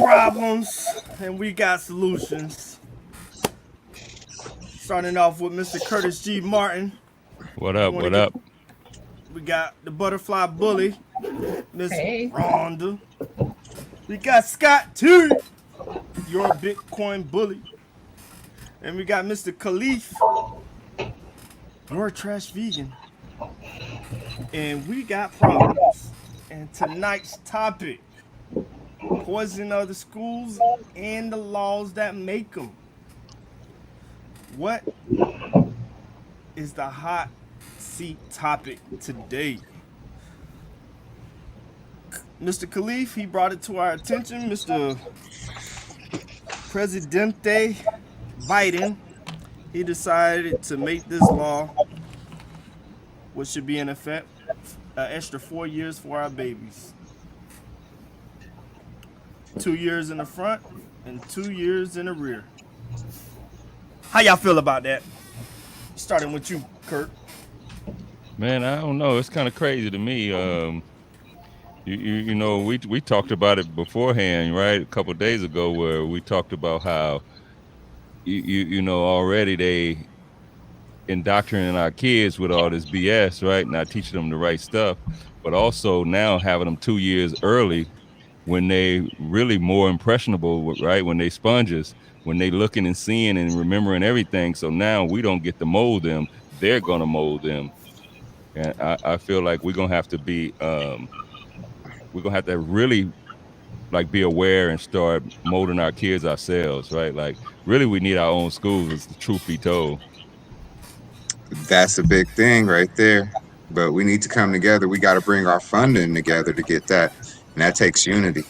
problems and we got solutions. Starting off with Mr. Curtis G. Martin. What up? Want to What get? up? We got the butterfly bully, Miss Hey. Rhonda. We got Scott T, your Bitcoin bully, and we got Mr. Khalif, you're a trash vegan, and we got problems. And tonight's topic: poison of the schools and the laws that make them. What is the hot seat topic today? Mr. Khalif, he brought it to our attention. Mr. Presidente Biden, he decided to make this law, which should be in effect, an extra 4 years for our babies. 2 years in the front and 2 years in the rear. How y'all feel about that? Starting with you, Kurt. Man, I don't know. It's kind of crazy to me. You know, we talked about it beforehand, right? A couple of days ago, where we talked about how you know already they indoctrinating our kids with all this BS, right? Not teaching them the right stuff, but also now having them 2 years early when they really more impressionable, right? When they sponges, when they looking and seeing and remembering everything. So now we don't get to mold them; they're gonna mold them, and I feel like we're gonna have to be we're gonna have to really like be aware and start molding our kids ourselves, right? Like really we need our own schools, is the truth be told. That's a big thing right there. But we need to come together. We got to bring our funding together to get that. And that takes unity.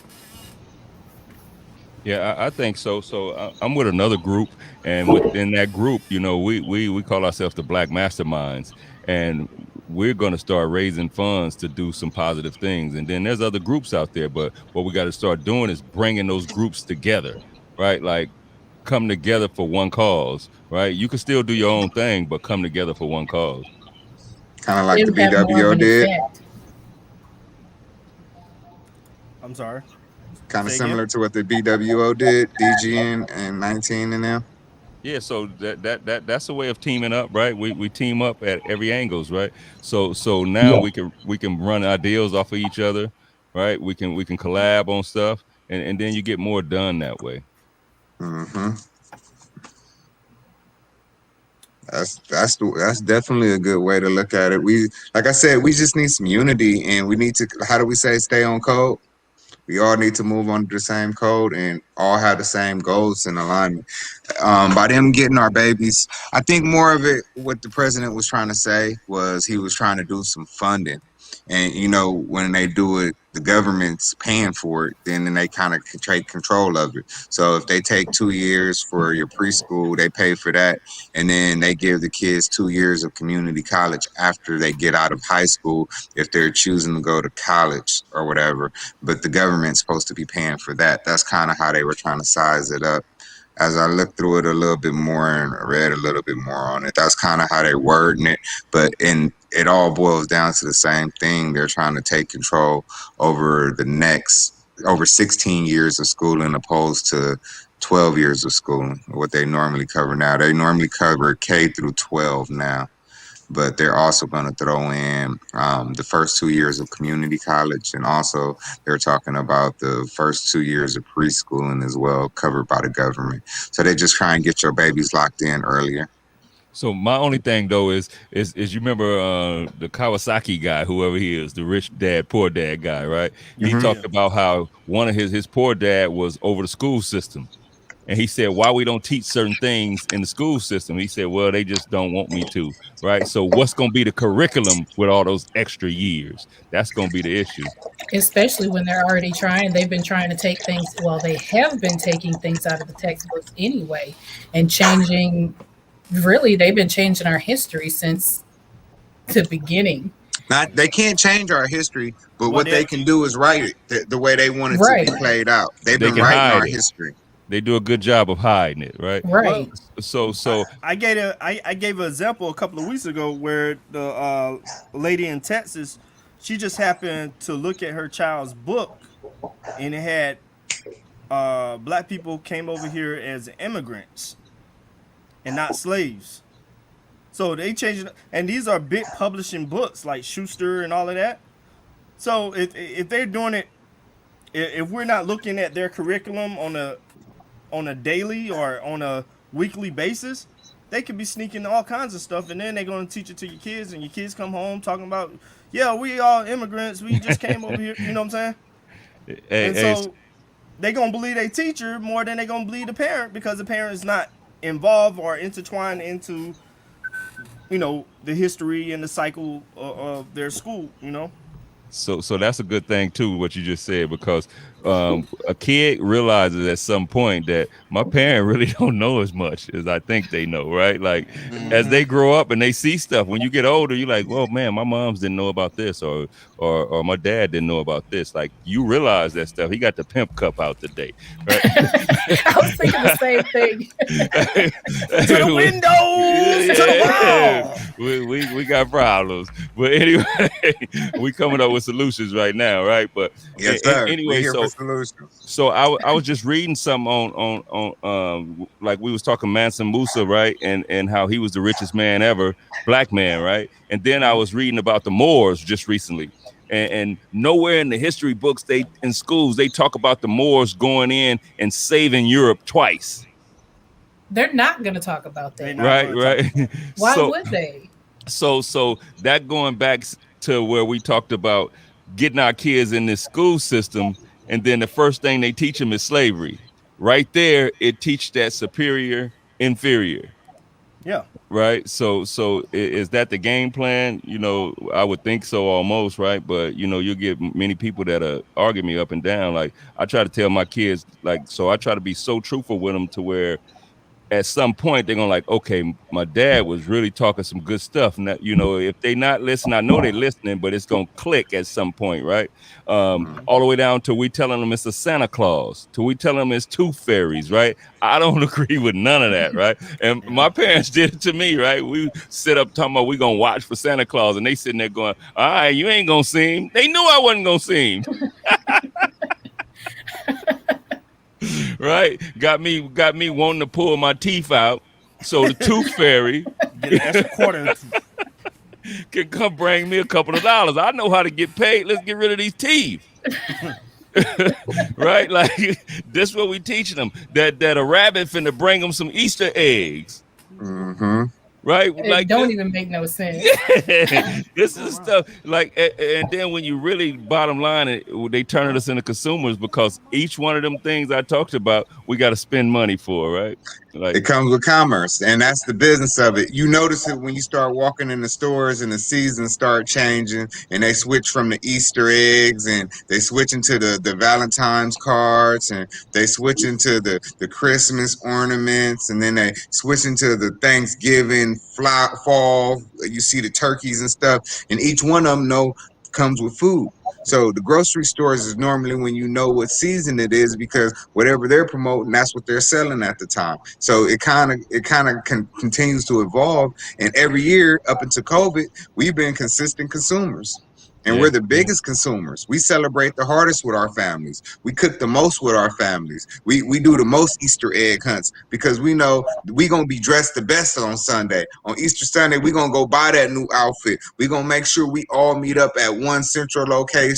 Yeah, I think so. So I'm with another group, and within that group, you know, we call ourselves the Black Masterminds, and we're going to start raising funds to do some positive things. And then there's other groups out there, but what we got to start doing is bringing those groups together, right? Like come together for one cause, right? You can still do your own thing, but come together for one cause. Kind of like the It'll have more of BWO an did. effect. I'm sorry. Kind of Say again? similar to what the BWO did, DGN and 19 and them. Yeah, so that's a way of teaming up, right? We team up at every angles, right? So now we can run ideas off of each other, right? We can collab on stuff, and then you get more done that way. Mm-hmm. That's definitely a good way to look at it. We, like I said, we just need some unity, and we need to. How do we say stay on code? We all need to move under the same code and all have the same goals in alignment. By them getting our babies, I think more of it, what the president was trying to say was he was trying to do some funding. And, you know, when they do it, the government's paying for it, then they kind of take control of it. So if they take 2 years for your preschool, they pay for that. And then they give the kids 2 years of community college after they get out of high school, if they're choosing to go to college or whatever. But the government's supposed to be paying for that. That's kind of how they were trying to size it up. As I looked through it a little bit more and read a little bit more on it, that's kind of how they're wording it. But it all boils down to the same thing. They're trying to take control over over 16 years of schooling opposed to 12 years of schooling, what they normally cover now. They normally cover K through 12 now. But they're also going to throw in the first 2 years of community college, and also they're talking about the first 2 years of preschooling as well, covered by the government. So they just try and get your babies locked in earlier. So my only thing though is you remember the Kawasaki guy, whoever he is, the rich dad, poor dad guy, right? He talked about how one of his poor dad was over the school system. And he said, why we don't teach certain things in the school system? He said, well, they just don't want me to, right? So what's going to be the curriculum with all those extra years? That's going to be the issue. Especially when they've been trying to take things, well, they have been taking things out of the textbooks anyway and they've been changing our history since the beginning. They can't change our history, but what they can do is write it the way they want it to be played out. They've been writing our history. They do a good job of hiding it, right? Right. Well, so I gave an example a couple of weeks ago where the lady in Texas, she just happened to look at her child's book, and it had black people came over here as immigrants and not slaves. So they changed it, and these are big publishing books like Schuster and all of that. So if they're doing it, if we're not looking at their curriculum on a daily or on a weekly basis, they could be sneaking all kinds of stuff, and then they're going to teach it to your kids, and your kids come home talking about, yeah, we all immigrants, we just came over here, you know what I'm saying? And so they going to believe their teacher more than they going to believe the parent, because the parent is not involved or intertwined into, the history and the cycle of their school, So that's a good thing too, what you just said, because a kid realizes at some point that my parent really don't know as much as I think they know, right? Like as they grow up and they see stuff, when you get older, you're like, well, man, my moms didn't know about this, or my dad didn't know about this. Like you realize that stuff. He got the pimp cup out today, right? I was thinking the same thing. To the windows, to the wall. We got problems, but anyway, we coming up with solutions right now, right? But yes, sir. Anyway, so I was just reading something on like we was talking Mansa Musa, right, and how he was the richest man ever, black man, right? And then I was reading about the Moors just recently, and nowhere in the history books in schools they talk about the Moors going in and saving Europe twice. They're not going to talk about that, right? Why would they? So that going back to where we talked about getting our kids in this school system, and then the first thing they teach them is slavery. Right there, it teaches that superior, inferior. Yeah. Right. So is that the game plan? I would think so almost, right? But you'll get many people that argue me up and down. Like I try to tell my kids, so I try to be so truthful with them to where at some point they're gonna like, okay, my dad was really talking some good stuff. Now, if they not listening, I know they're listening, but it's gonna click at some point, right? All the way down to we telling them it's a Santa Claus, to we telling them it's tooth fairies, right? I don't agree with none of that, right? And my parents did it to me, right? We sit up talking about we gonna watch for Santa Claus, and they sitting there going, all right, you ain't gonna see him. They knew I wasn't gonna see him. Right, got me wanting to pull my teeth out, so the tooth fairy get an extra quarter can come bring me a couple of dollars. I know how to get paid. Let's get rid of these teeth. Right, like this what we teaching them, that a rabbit finna bring them some Easter eggs. Right, it like don't even make no sense. This is stuff like, and then when you really bottom line they turn us into consumers, because each one of them things I talked about, we got to spend money for, right? Like it comes with commerce, and that's the business of it. You notice it when you start walking in the stores and the seasons start changing, and they switch from the Easter eggs, and they switch into the Valentine's cards, and they switch into the Christmas ornaments, and then they switch into the Thanksgiving fall. You see the turkeys and stuff, and each one of them comes with food. So the grocery stores is normally when you know what season it is, because whatever they're promoting, that's what they're selling at the time. So it kind of continues to evolve, and every year up until COVID, we've been consistent consumers. And we're the biggest consumers. We celebrate the hardest with our families. We cook the most with our families. We do the most Easter egg hunts, because we know we're going to be dressed the best on Sunday. On Easter Sunday, we're going to go buy that new outfit. We're going to make sure we all meet up at one central location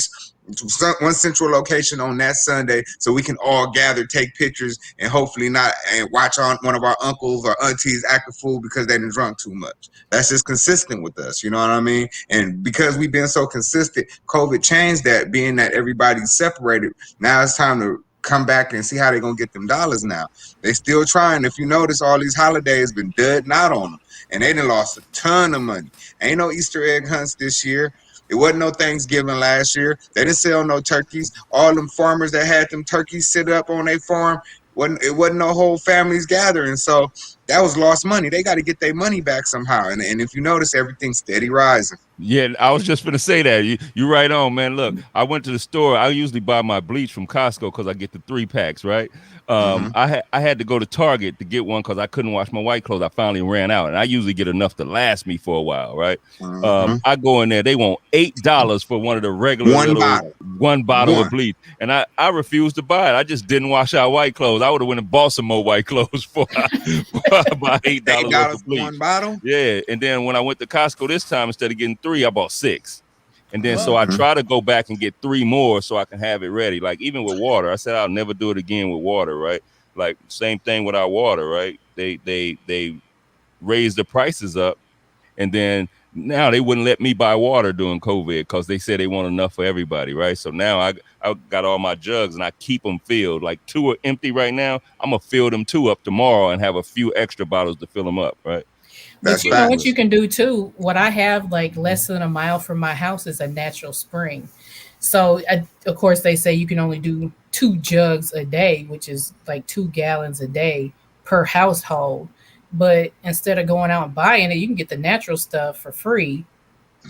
on that Sunday, so we can all gather, take pictures, and hopefully not watch on one of our uncles or aunties act a fool because they done drunk too much. That's just consistent with us, you know what I mean? And because we've been so consistent, COVID changed that, being that everybody's separated. Now it's time to come back and see how they're gonna get them dollars now. They still trying. If you notice, all these holidays been dudding out on them, and they done lost a ton of money. Ain't no Easter egg hunts this year. It wasn't no Thanksgiving last year. They didn't sell no turkeys. All them farmers that had them turkeys sit up on their farm, it wasn't no whole families gathering. So that was lost money. They got to get their money back somehow. And if you notice, everything's steady rising. Yeah, I was just going to say that. You right on, man. Look, I went to the store. I usually buy my bleach from Costco because I get the 3-packs, right? I had to go to Target to get one because I couldn't wash my white clothes. I finally ran out, and I usually get enough to last me for a while, right? I go in there, they want $8 for one of the regular one bottle of bleach, and I refused to buy it. I just didn't wash out white clothes. I would have went and bought some more white clothes for about $8 worth of bleach. One bottle. Yeah, and then when I went to Costco this time, instead of getting 3, I bought 6. And then so I try to go back and get 3 more so I can have it ready. Like even with water, I said I'll never do it again with water, right? Like same thing with our water, right? They raised the prices up, and then now they wouldn't let me buy water during COVID because they said they want enough for everybody, right? So now I got all my jugs and I keep them filled. Like 2 are empty right now. I'm gonna fill them 2 up tomorrow and have a few extra bottles to fill them up, right? But you know what you can do too? What I have like less than a mile from my house is a natural spring. So of course they say you can only do 2 jugs a day, which is like 2 gallons a day per household. But instead of going out and buying it, you can get the natural stuff for free.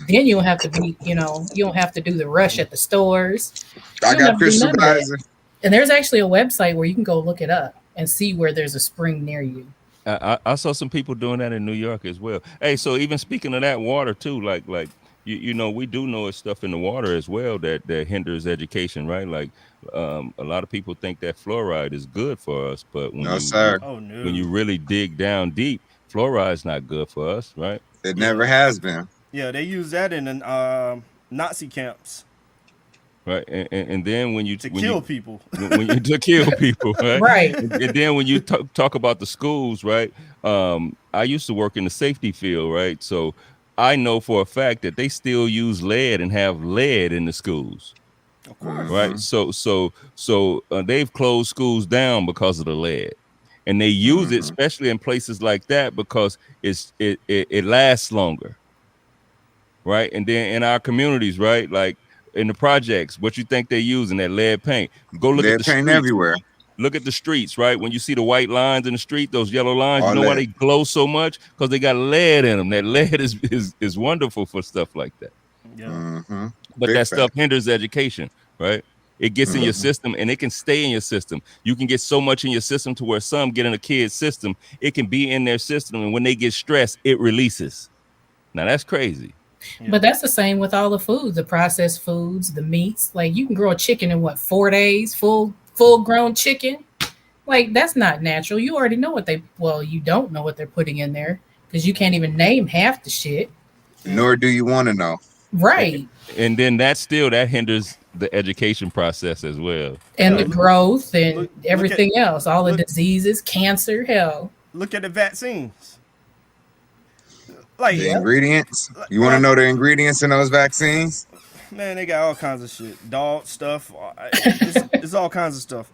Then you don't have to be, you don't have to do the rush at the stores. I got Crystal Geyser. And there's actually a website where you can go look it up and see where there's a spring near you. I saw some people doing that in New York as well. Hey, so even speaking of that water too, like you know, we do know it's stuff in the water as well that hinders education, right? Like a lot of people think that fluoride is good for us, but when when you really dig down deep, fluoride's not good for us, right? It never has been. Yeah, they use that in Nazi camps. Right, and then when you kill people, to kill people, right? Right. And then when you talk about the schools, right? I used to work in the safety field, right? So I know for a fact that they still use lead and have lead in the schools. Of course, right? So they've closed schools down because of the lead, and they use it especially in places like that because it lasts longer, right? And then in our communities, right, like. In the projects, what you think they're using, that lead paint? Go look at the streets everywhere. Look at the streets, right? When you see the white lines in the street, those yellow lines, you know why they glow so much? Because they got lead in them. That lead is wonderful for stuff like that. Yeah. But that stuff hinders education, right? It gets in your system and it can stay in your system. You can get so much in your system to where some get in a kid's system, it can be in their system, and when they get stressed, it releases. Now that's crazy. Yeah. But that's the same with all the foods, the processed foods, the meats. Like you can grow a chicken in 4 days, full grown chicken. Like that's not natural. You already know you don't know what they're putting in there because you can't even name half the shit. Nor do you want to know. Right. And then that hinders the education process as well. And the growth and everything else, all the diseases, cancer, hell. Look at the vaccines. Like the ingredients. You want to know the ingredients in those vaccines? Man, they got all kinds of shit. Dog stuff. It's all kinds of stuff.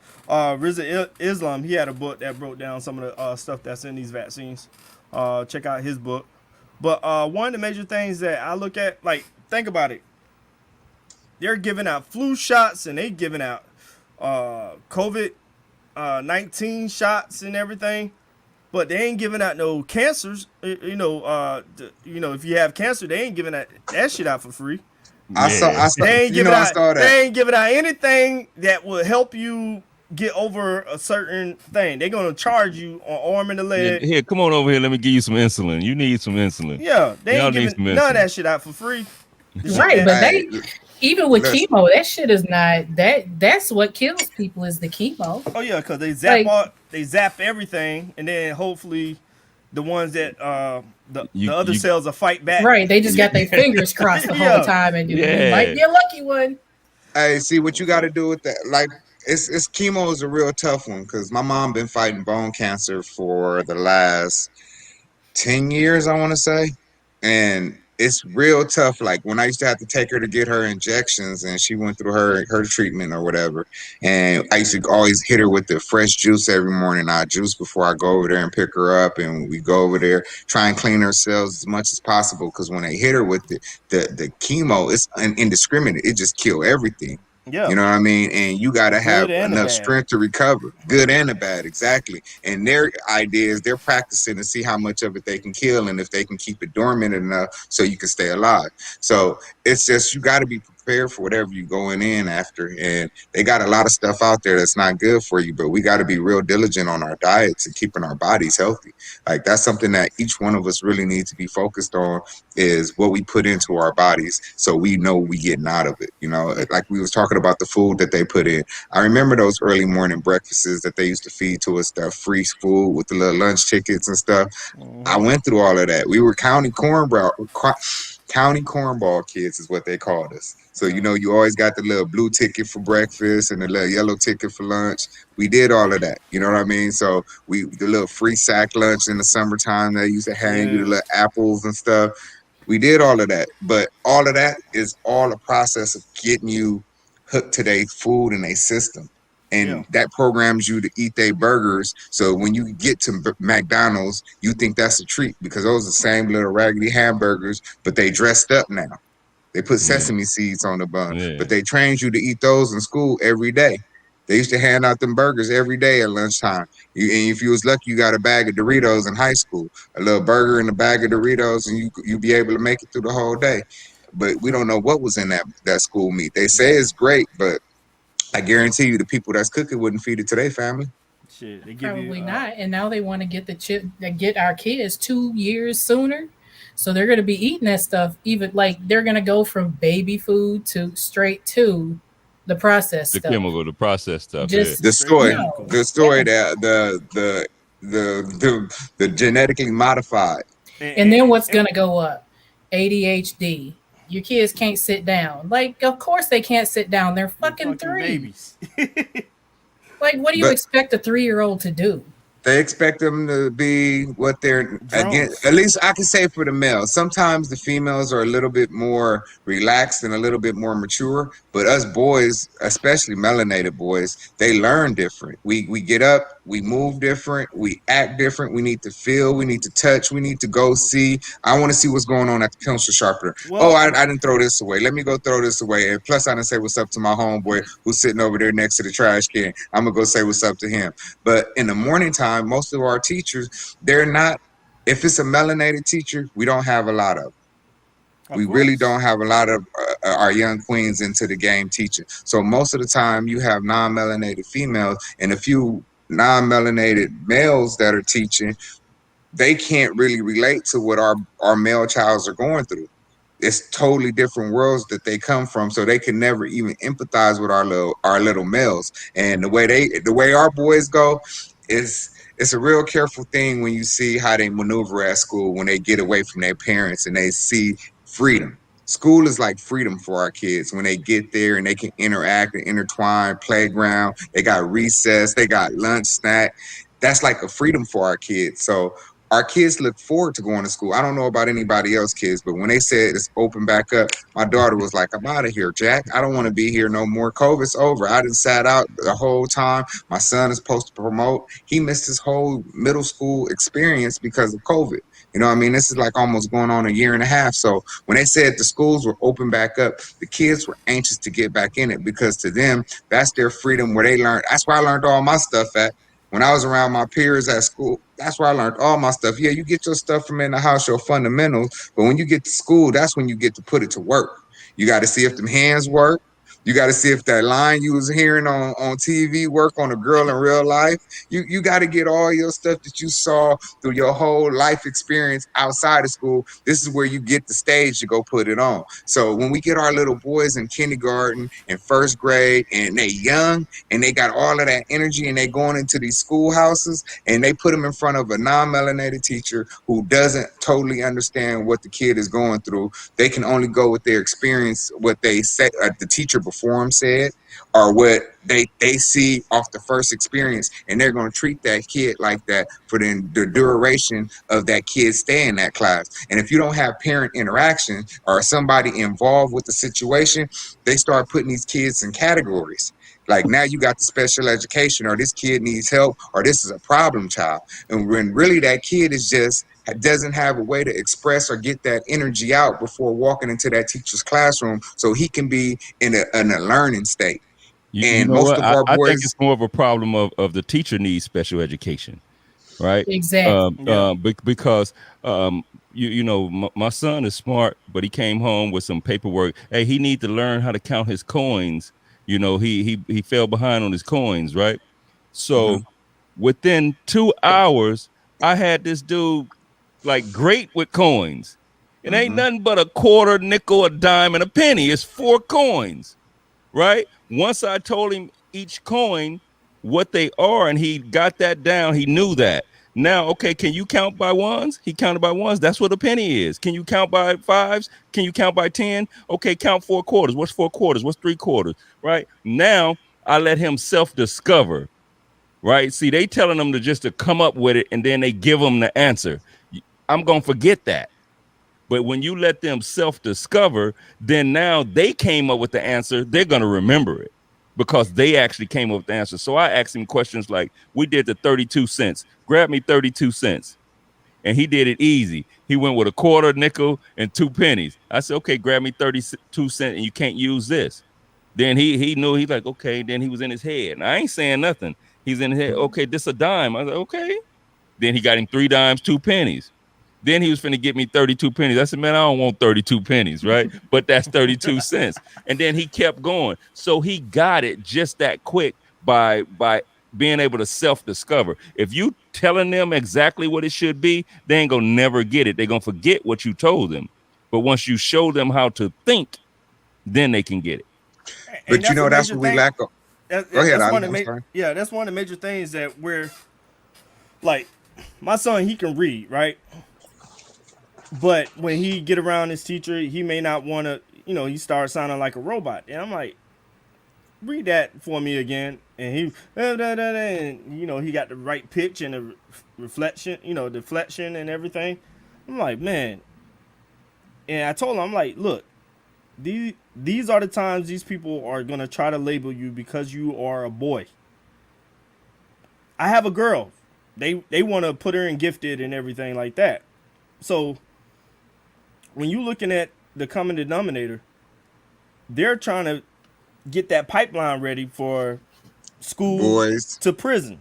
Riza Islam, he had a book that broke down some of the stuff that's in these vaccines. Check out his book. But one of the major things that I look at, like, think about it. They're giving out flu shots and they giving out COVID-19 shots and everything. But they ain't giving out no cancers. If you have cancer, they ain't giving that shit out for free. I saw. They ain't giving out. That. They ain't giving out anything that will help you get over a certain thing. They're gonna charge you on arm and the leg. Here, come on over here. Let me give you some insulin. You need some insulin. Yeah, they ain't giving none of that shit out for free. Right, but even with chemo, that shit is not that's what kills people is the chemo. Oh yeah, because they zap everything, and then hopefully the ones that the other cells will fight back. Right, they just got their fingers crossed the whole time, and you might be a lucky one. Hey, see what you got to do with that? Like, it's chemo is a real tough one because my mom been fighting bone cancer for the last 10 years, I want to say, and it's real tough. Like when I used to have to take her to get her injections and she went through her treatment or whatever. And I used to always hit her with the fresh juice every morning. I juice before I go over there and pick her up. And we go over there, try and clean her cells as much as possible. Because when they hit her with the chemo, it's indiscriminate. It just kill everything. Yeah. You know what I mean? And you got to have enough strength to recover. Good and the bad, exactly. And their idea is they're practicing to see how much of it they can kill and if they can keep it dormant enough so you can stay alive. So it's just you got to be prepared for whatever you going in after. And they got a lot of stuff out there that's not good for you, but we got to be real diligent on our diets and keeping our bodies healthy. Like that's something that each one of us really needs to be focused on, is what we put into our bodies, so we know we getting out of it. You know, like we was talking about the food that they put in. I remember those early morning breakfasts that they used to feed to us, that free food with the little lunch tickets and stuff. I went through all of that. We were county cornball kids is what they called us. So, you know, you always got the little blue ticket for breakfast and the little yellow ticket for lunch. We did all of that. You know what I mean? So the little free sack lunch in the summertime, they used to hang you the little apples and stuff. We did all of that. But all of that is all a process of getting you hooked to their food and their system. And that programs you to eat their burgers. So when you get to McDonald's, you think that's a treat, because those are the same little raggedy hamburgers, but they dressed up now. They put sesame seeds on the bun, but they trained you to eat those in school every day. They used to hand out them burgers every day at lunchtime. And if you was lucky, you got a bag of Doritos in high school, a little burger and a bag of Doritos, and you be able to make it through the whole day. But we don't know what was in that school meat. They say it's great, but I guarantee you the people that's cooking wouldn't feed it to their family. Shit, they give Probably you not. And now they want to get our kids 2 years sooner. So they're going to be eating that stuff, even like they're going to go from baby food to straight to the processed The stuff. chemical, the processed stuff. Just The soy, No. that the genetically modified. And then what's going to go up? ADHD. Your kids can't sit down. Like, of course they can't sit down. They're fucking 3. babies. Like, what do you expect a 3-year-old to do? They expect them to be what they're again. At least I can say for the males. Sometimes the females are a little bit more relaxed and a little bit more mature. But us boys, especially melanated boys, they learn different. We get up, we move different, we act different. We need to feel, we need to touch, we need to go see. I want to see what's going on at the pencil sharpener. Well, I didn't throw this away. Let me go throw this away. And plus, I didn't say what's up to my homeboy who's sitting over there next to the trash can. I'm gonna go say what's up to him. But in the morning time, most of our teachers, they're not. If it's a melanated teacher, we don't have a lot of. We really don't have a lot of our young queens into the game teaching. So most of the time you have non-melanated females and a few non-melanated males that are teaching. They can't really relate to what our male childs are going through. It's totally different worlds that they come from, so they can never even empathize with our little males. And the way our boys go is, it's a real careful thing when you see how they maneuver at school when they get away from their parents and they see freedom. School is like freedom for our kids when they get there and they can interact and intertwine, playground. They got recess, they got lunch, snack. That's like a freedom for our kids. So our kids look forward to going to school. I don't know about anybody else's kids, but when they said it's open back up, my daughter was like, I'm out of here, Jack. I don't want to be here no more. COVID's over. I done sat out the whole time. My son is supposed to promote. He missed his whole middle school experience because of COVID. You know what I mean? This is like almost going on a year and a half. So when they said the schools were open back up, the kids were anxious to get back in it, because to them, that's their freedom, where they learned. That's where I learned all my stuff at. When I was around my peers at school, that's where I learned all my stuff. Yeah, you get your stuff from in the house, your fundamentals, but when you get to school, that's when you get to put it to work. You got to see if them hands work. You got to see if that line you was hearing on TV work on a girl in real life. You got to get all your stuff that you saw through your whole life experience outside of school. This is where you get the stage to go put it on. So when we get our little boys in kindergarten and first grade and they young and they got all of that energy and they going into these schoolhouses and they put them in front of a non-melanated teacher who doesn't totally understand what the kid is going through, they can only go with their experience, what they say the teacher before them said, or what they see off the first experience, and they're going to treat that kid like that for the duration of that kid staying in that class. And if you don't have parent interaction or somebody involved with the situation, they start putting these kids in categories. Like, now you got the special education, or this kid needs help, or this is a problem child. And when really that kid is just doesn't have a way to express or get that energy out before walking into that teacher's classroom, so he can be in a learning state. You know most what? of our I boys, think it's more of a problem of the teacher needs special education. right? Exactly. Yeah. Because you know, my son is smart, but he came home with some paperwork. Hey, he need to learn how to count his coins. You know, he fell behind on his coins, right? So within 2 hours, I had this dude like great with coins. It ain't nothing but a quarter, nickel, a dime, and a penny. It's 4 coins, right? Once I told him each coin what they are, and he got that down, he knew that. Now, okay, can you count by ones? He counted by ones. That's what a penny is. Can you count by fives? Can you count by 10? Okay, count 4 quarters. What's 4 quarters? What's 3 quarters? Right? Now I let him self-discover. Right? See, they telling them to come up with it, and then they give them the answer. I'm gonna forget that. But when you let them self-discover, then now they came up with the answer. They're gonna remember it because they actually came up with the answer. So I asked him questions like, "We did the 32 cents. Grab me 32 cents." And he did it easy. He went with a quarter, nickel, and 2 pennies. I said, "Okay, grab me 32 cents, and you can't use this." Then he knew. He's like, "Okay." Then he was in his head. And I ain't saying nothing. He's in his head. Okay, this a dime. I was like, "Okay." Then he got him 3 dimes, 2 pennies. Then he was finna get me 32 pennies. I said, "Man, I don't want 32 pennies, right? But that's 32 cents." And then he kept going. So he got it just that quick by being able to self-discover. If you telling them exactly what it should be, they ain't gonna never get it. They're gonna forget what you told them. But once you show them how to think, then they can get it. And But you know, that's major what we thing. lack. Go ahead, Ali. I'm sorry. Yeah, that's one of the major things that we're like. My son, he can read, right? But when he get around his teacher, he may not want to. You know, he starts sounding like a robot, and I'm like, read that for me again. And he, and you know, he got the right pitch and the reflection, you know, deflection and everything. I'm like, man. And I told him, I'm like, look, these are the times these people are gonna try to label you because you are a boy. I have a girl. They want to put her in gifted and everything like that. So when you looking at the common denominator, they're trying to get that pipeline ready for school Boys. to prison.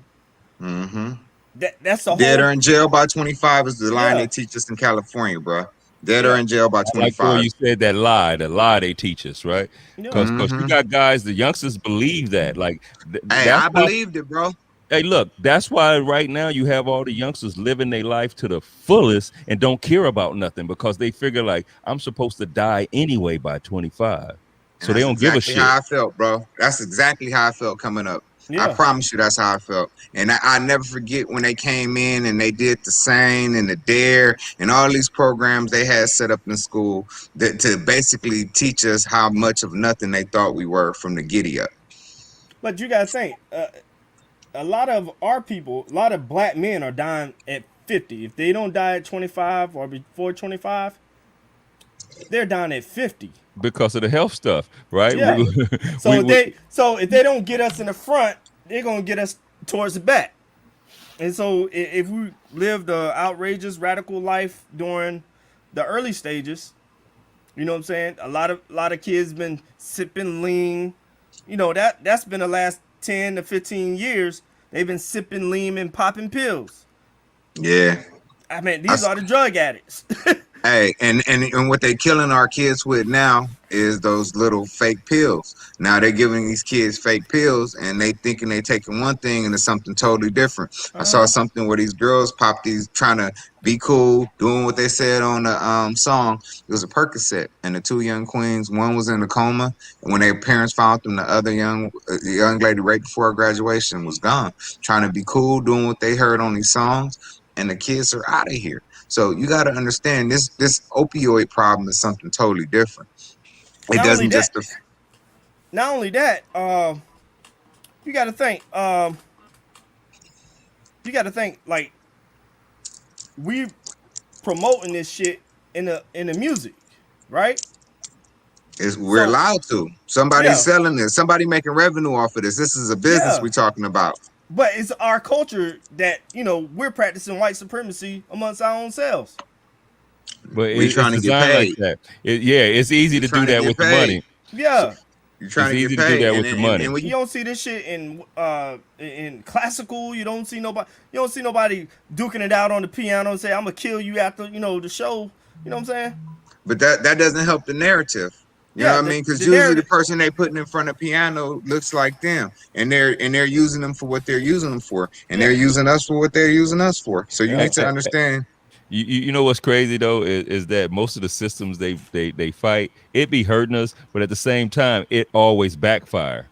That's the Dead whole. or in jail by 25 is the line Yeah. they teach us in California, bro. Dead or in jail by I like the way 25. you said that lie they teach us, right? Yeah. Because you got guys, the youngsters believe that. Like, Hey, that's I why. believed it, bro. Hey, look, that's why right now you have all the youngsters living their life to the fullest and don't care about nothing because they figure like I'm supposed to die anyway by 25. So they don't give a shit. How I felt, bro. That's exactly how I felt coming up. I Yeah. promise you that's how I felt. And I never forget when they came in and they did the SANE and the DARE and all these programs they had set up in school that to basically teach us how much of nothing they thought we were from the giddy up. But you gotta think, a lot of our people, a lot of black men are dying at 50. If they don't die at 25 or before 25, they're dying at 50. Because of the health stuff, right? Yeah. So if they don't get us in the front, they're gonna get us towards the back. And so if we lived an outrageous radical life during the early stages, you know what I'm saying? A lot of kids been sipping lean. You know, that's been the last 10 to 15 years. They've been sipping lean and popping pills. Yeah. I mean, these are the drug addicts. Hey, and what they killing our kids with now is those little fake pills. Now they're giving these kids fake pills and they thinking they taking one thing and it's something totally different. I saw something where these girls popped these trying to be cool, doing what they said on the song. It was a Percocet, and the 2 young queens, one was in a coma, and when their parents found them, the other young lady right before graduation was gone, trying to be cool, doing what they heard on these songs, and the kids are out of here. So you got to understand this opioid problem is something totally different. It doesn't just. Not only that, you got to think. You got to think like we promoting this shit in the music, right? We're allowed to. Somebody's selling this. Somebody making revenue off of this. This is a business we're talking about. But it's our culture that, you know, we're practicing white supremacy amongst our own selves. But we're trying to get paid. Like that. It's easy to do that with the money. Yeah. You're trying It's to easy get to do paid, that and with the money. when You you don't see this shit in classical. You don't see nobody. You don't see nobody duking it out on the piano and say, "I'm gonna kill you after the show." You know what I'm saying? but that doesn't help the narrative. You know Yeah, what I mean? Because the usually the narrative. person they putting in front of piano looks like them, and they're using them for what they're using them for, and they're Yeah, using us for what they're using us for. So you yeah. need to understand. You know what's crazy though is that most of the systems they fight, it be hurting us, but at the same time it always backfire,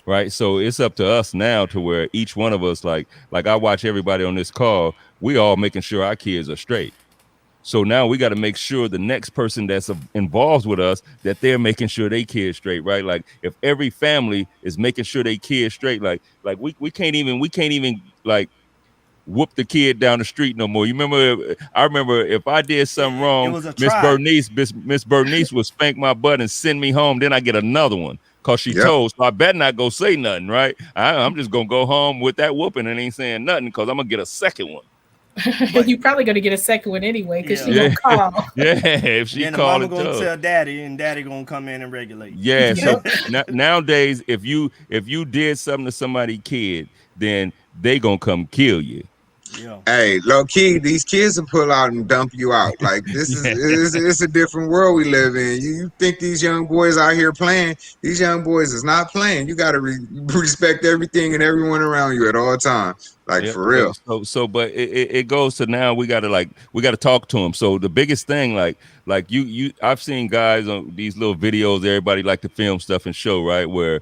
right? So it's up to us now to where each one of us, like I watch everybody on this call, we all making sure our kids are straight. So now we got to make sure the next person that's involved with us, that they're making sure they kids straight, right? Like if every family is making sure they kids straight, like we can't even like whoop the kid down the street no more. You remember? I remember if I did something It wrong, was a Miss tribe. Bernice would spank my butt and send me home. Then I get another one because she Yep. told. So I better not go say nothing, right? I'm just gonna go home with that whooping and ain't saying nothing because I'm gonna get a second one. But You're probably going to get a second one anyway because she yeah, Yeah, going to call. yeah. If she then the call mama it gonna tough. tell daddy, and daddy gonna come in and regulate. Yeah. So Yep. nowadays, if you did something to somebody's kid, then they gonna come kill you. Yeah. Hey, low key, these kids will pull out and dump you out. Like this is Yeah. it's a different world we live in. You think these young boys out here playing? These young boys is not playing. You got to respect everything and everyone around you at all times. Like Yep. for real. But it goes to now we gotta talk to them. So the biggest thing, like I've seen guys on these little videos, everybody like to film stuff and show, right? Where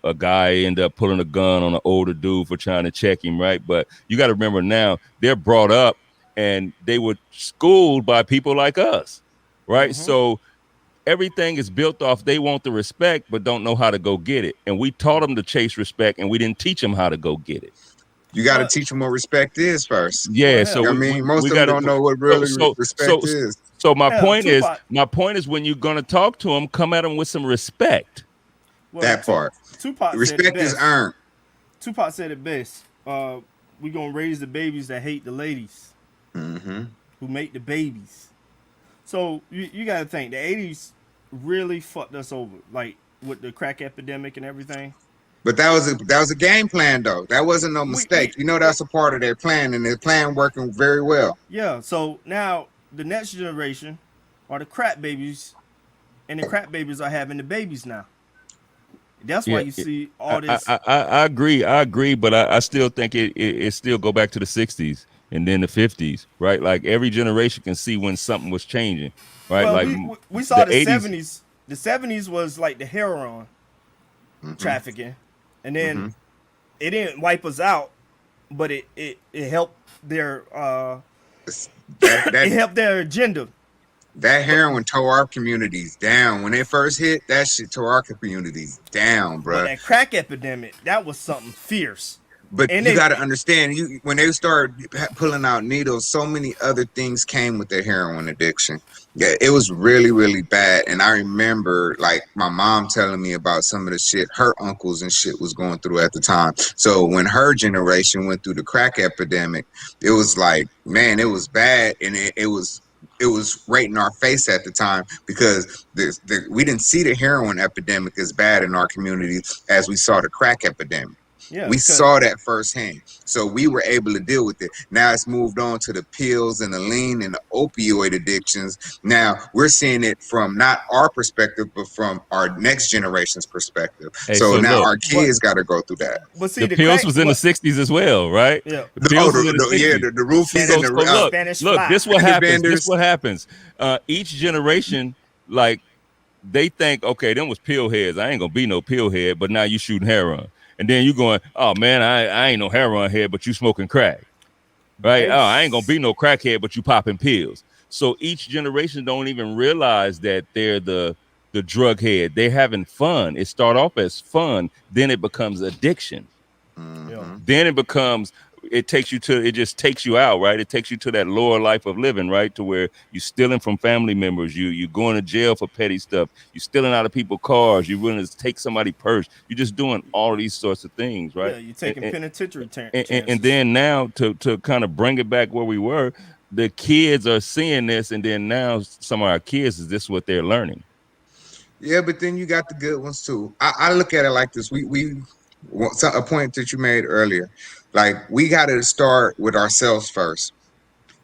a guy end up pulling a gun on an older dude for trying to check him, right? But you got to remember now they're brought up and they were schooled by people like us, right? Mm-hmm. So everything is built off they want the respect but don't know how to go get it, and we taught them to chase respect and we didn't teach them how to go get it. You got to Well, teach them what respect is first. Yeah, well, so hell, I mean, most we of them got don't know what so really so respect so is. so hell, Tupac. my point is when you're gonna talk to them, come at them with some respect. Well, That part. Tupac said it Respect is best. earned. Tupac said it best. We gonna raise the babies that hate the ladies Hmm. who make the babies. So you gotta think the '80s really fucked us over, like with the crack epidemic and everything. But that was a game plan though. That wasn't no mistake. We You know that's a part of their plan, and their plan working very well. Yeah. So now the next generation are the crap babies, and the crap babies are having the babies now. That's why Yeah, you see all this. I agree, but I still think it still go back to the 60s and then the 50s, right? Like every generation can see when something was changing, right? Well, Like we saw the 80s. '70s. The '70s was like the heroin trafficking, and then it didn't wipe us out, but it helped their That it that helped their agenda. that heroin tore our communities down when it first hit. That shit tore our communities down, But bruh. that crack epidemic, that was something fierce. But And you they got to understand, you when they started pulling out needles, so many other things came with their heroin addiction. Yeah, it was really, really bad. And I remember like my mom telling me about some of the shit her uncles and shit was going through at the time. So when her generation went through the crack epidemic, it was like, man, it was bad, and it was right in our face at the time because we didn't see the heroin epidemic as bad in our community as we saw the crack epidemic. yeah, We because saw that firsthand. So we were able to deal with it. Now it's moved on to the pills and the lean and the opioid addictions. Now we're seeing it from not our perspective, but from our next generation's perspective. Hey, So so now look, our kids got to go through that. see the the pills crack. was in the 60s as well, right? Yeah, The pills was in the Yeah, 60s. the roofies So, and the so look, Spanish look, fly. this what and the happens. This vendors. what happens. Each generation, like they think, okay, them was pill heads. I ain't gonna be no pill head, but now you shooting heroin. And then you going, oh man, I ain't no heroin head, but you smoking crack. Right? Oh, I ain't gonna be no crackhead, but you popping pills. So each generation don't even realize that they're the drug head. They're having fun. It start off as fun, then it becomes addiction. yeah. Then it just takes you out, right? It takes you to that lower life of living, right? To where you're stealing from family members, you're going to jail for petty stuff, you're stealing out of people's cars, you're willing to take somebody's purse, you're just doing all of these sorts of things, right? Yeah, you're taking penitentiary chances. And then now to kind of bring it back where we were, the kids are seeing this, and then now some of our kids is this what they're learning. Yeah, but then you got the good ones too. I look at it like this. A point that you made earlier, like we got to start with ourselves first.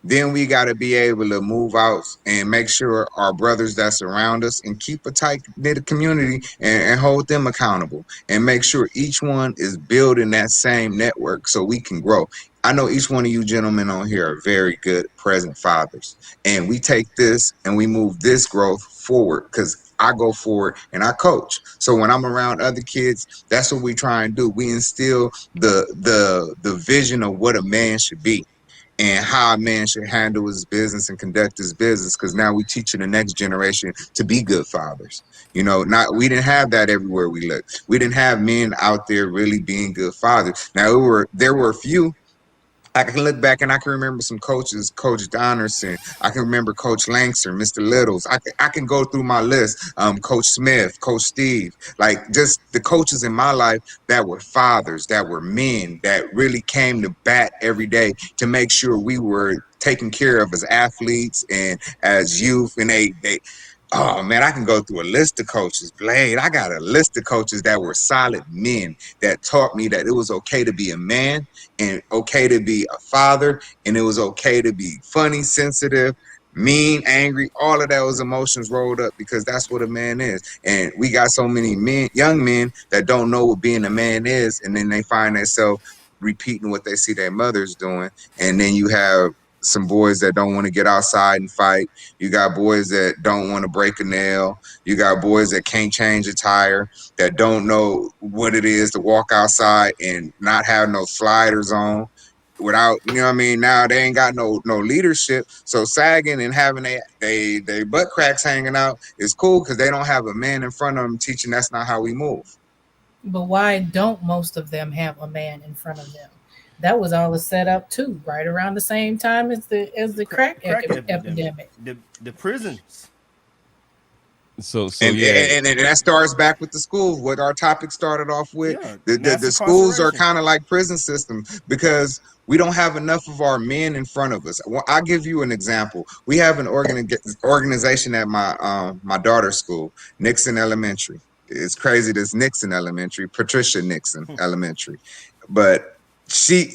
Then we got to be able to move out and make sure our brothers that surround us and keep a tight knit community and hold them accountable and make sure each one is building that same network so we can grow. I know each one of you gentlemen on here are very good present fathers, and we take this and we move this growth forward because I go forward and I coach. So when I'm around other kids, that's what we try and do. We instill the vision of what a man should be and how a man should handle his business and conduct his business, because now we teaching the next generation to be good fathers. You know, not we didn't have that everywhere we looked. We didn't have men out there really being good fathers. Now there were a few. I can look back and I can remember some coaches, Coach Donnerson. I can remember Coach Langster, Mr. Littles. I can go through my list. Coach Smith, Coach Steve, like just the coaches in my life that were fathers, that were men, that really came to bat every day to make sure we were taken care of as athletes and as youth. And they oh man, I can go through a list of coaches. Blade, I got a list of coaches that were solid men that taught me that it was okay to be a man and okay to be a father, and it was okay to be funny, sensitive, mean, angry, all of those emotions rolled up because that's what a man is. And we got so many men, young men that don't know what being a man is, and then they find themselves repeating what they see their mothers doing. And then you have some boys that don't want to get outside and fight. You got boys that don't want to break a nail. You got boys that can't change a tire, that don't know what it is to walk outside and not have no sliders on without, you know what I mean? Now they ain't got no leadership. So sagging and having they butt cracks hanging out is cool because they don't have a man in front of them teaching that's not how we move. But why don't most of them have a man in front of them? That was all a setup too, right around the same time as the crack epidemic. The prisons. So And, yeah, and that starts back with the schools. What our topic started off with, Yeah, the mass schools are incarceration. kind of like prison systems because we don't have enough of our men in front of us. Well, I'll give you an example. We have an organization at my daughter's school, Nixon Elementary. It's crazy. This Nixon Elementary, Patricia Nixon Elementary, but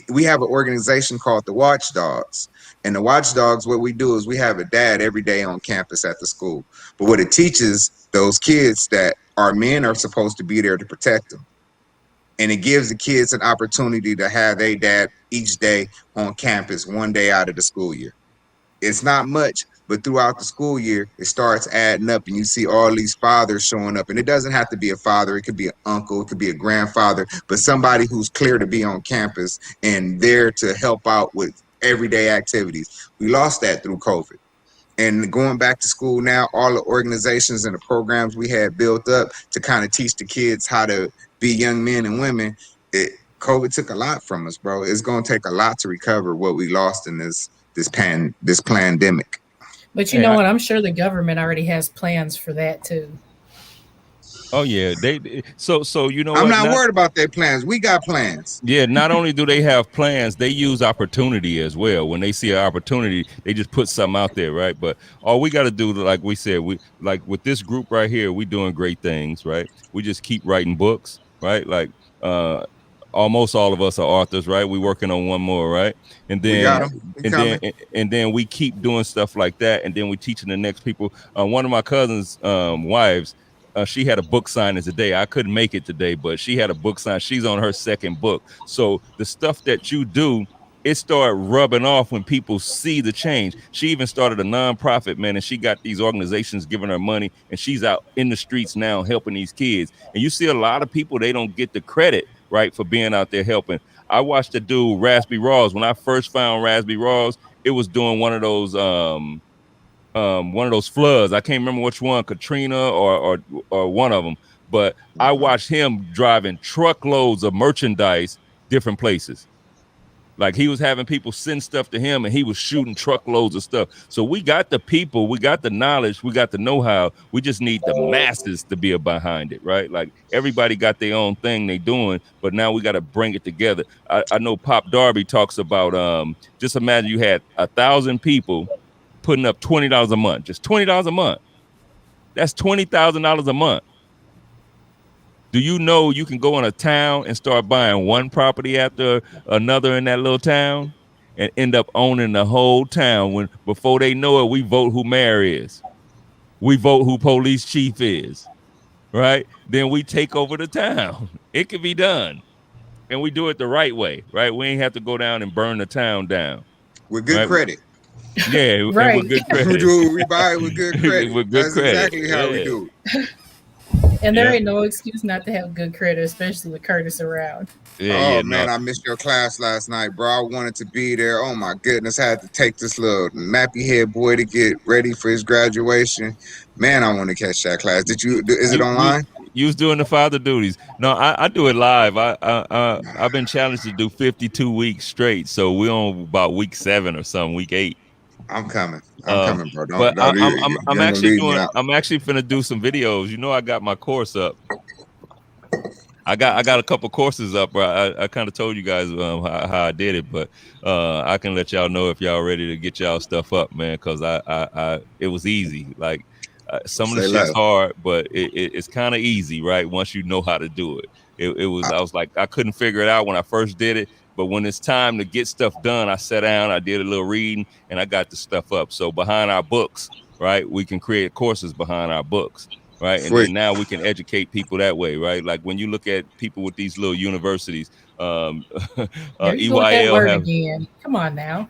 we have an organization called the Watchdogs. And the Watchdogs, what we do is we have a dad every day on campus at the school. But what it teaches those kids that our men are supposed to be there to protect them. And it gives the kids an opportunity to have their dad each day on campus, one day out of the school year. It's not much, but throughout the school year, it starts adding up, and you see all these fathers showing up. And it doesn't have to be a father; it could be an uncle, it could be a grandfather, but somebody who's clear to be on campus and there to help out with everyday activities. We lost that through COVID. And going back to school now, all the organizations and the programs we had built up to kind of teach the kids how to be young men and women, COVID took a lot from us, bro. It's going to take a lot to recover what we lost in this pandemic. But you know what? I'm sure the government already has plans for that too. oh yeah, so you know I'm what? not worried about their plans. We got plans. Yeah, not only do they have plans, they use opportunity as well. When they see an opportunity, they just put something out there, right? But all we got to do, like we said, we like with this group right here, we doing great things, right? We just keep writing books, right? Like almost all of us are authors, right? We working on one more, right? And then and then we keep doing stuff like that, and then we teaching the next people. One of my cousin's wives, she had a book signing today. I couldn't make it today, but she had a book sign. She's on her second book. So the stuff that you do, it started rubbing off when people see the change. She even started a nonprofit, man, and she got these organizations giving her money, and she's out in the streets now helping these kids. And you see a lot of people, they don't get the credit, right, for being out there helping. I watched the dude Raspy Raws. When I first found Raspy Raws, it was doing one of those floods. I can't remember which one, Katrina or one of them. But I watched him driving truckloads of merchandise different places. Like he was having people send stuff to him, and he was shooting truckloads of stuff. So we got the people, we got the knowledge, we got the know-how. We just need the masses to be behind it, right? Like everybody got their own thing they doing, but now we got to bring it together. I know Pop Darby talks about just imagine you had 1,000 people putting up $20 a month, just $20 a month. That's $20,000 a month. Do you know you can go in a town and start buying one property after another in that little town and end up owning the whole town when before they know it, we vote who mayor is. We vote who police chief is, right? Then we take over the town. It can be done. And we do it the right way, right? We ain't have to go down and burn the town down. With good right? credit. Yeah, Right. and with good credit. We buy it with good credit. With good That's credit. exactly how we do it. And there Yeah. ain't no excuse not to have good credit, especially with Curtis around. Yeah, Man, no. I missed your class last night, bro. I wanted to be there. Oh my goodness, I had to take this little nappy head boy to get ready for his graduation. Man, I want to catch that class. Is it online? You was doing the father duties. No, I do it live. I've been challenged to do 52 weeks straight. So we're on about week 7 or something, week 8. I'm coming. I'm coming, bro. But I'm you actually leave me out. I'm actually finna do some videos. You know, I got my course up. I got a couple courses up. I kind of told you guys how I did it, but I can let y'all know if y'all ready to get y'all stuff up, man. Because it was easy. Like some of the Say shit's less. hard, but it's kind of easy, right? Once you know how to do it. I was like, I couldn't figure it out when I first did it, but when it's time to get stuff done, I sat down, I did a little reading, and I got the stuff up. So behind our books, right, we can create courses behind our books, right? And Sweet. then now we can educate people that way, right? Like when you look at people with these little universities, There you go with that EYL word have. again. Come on now.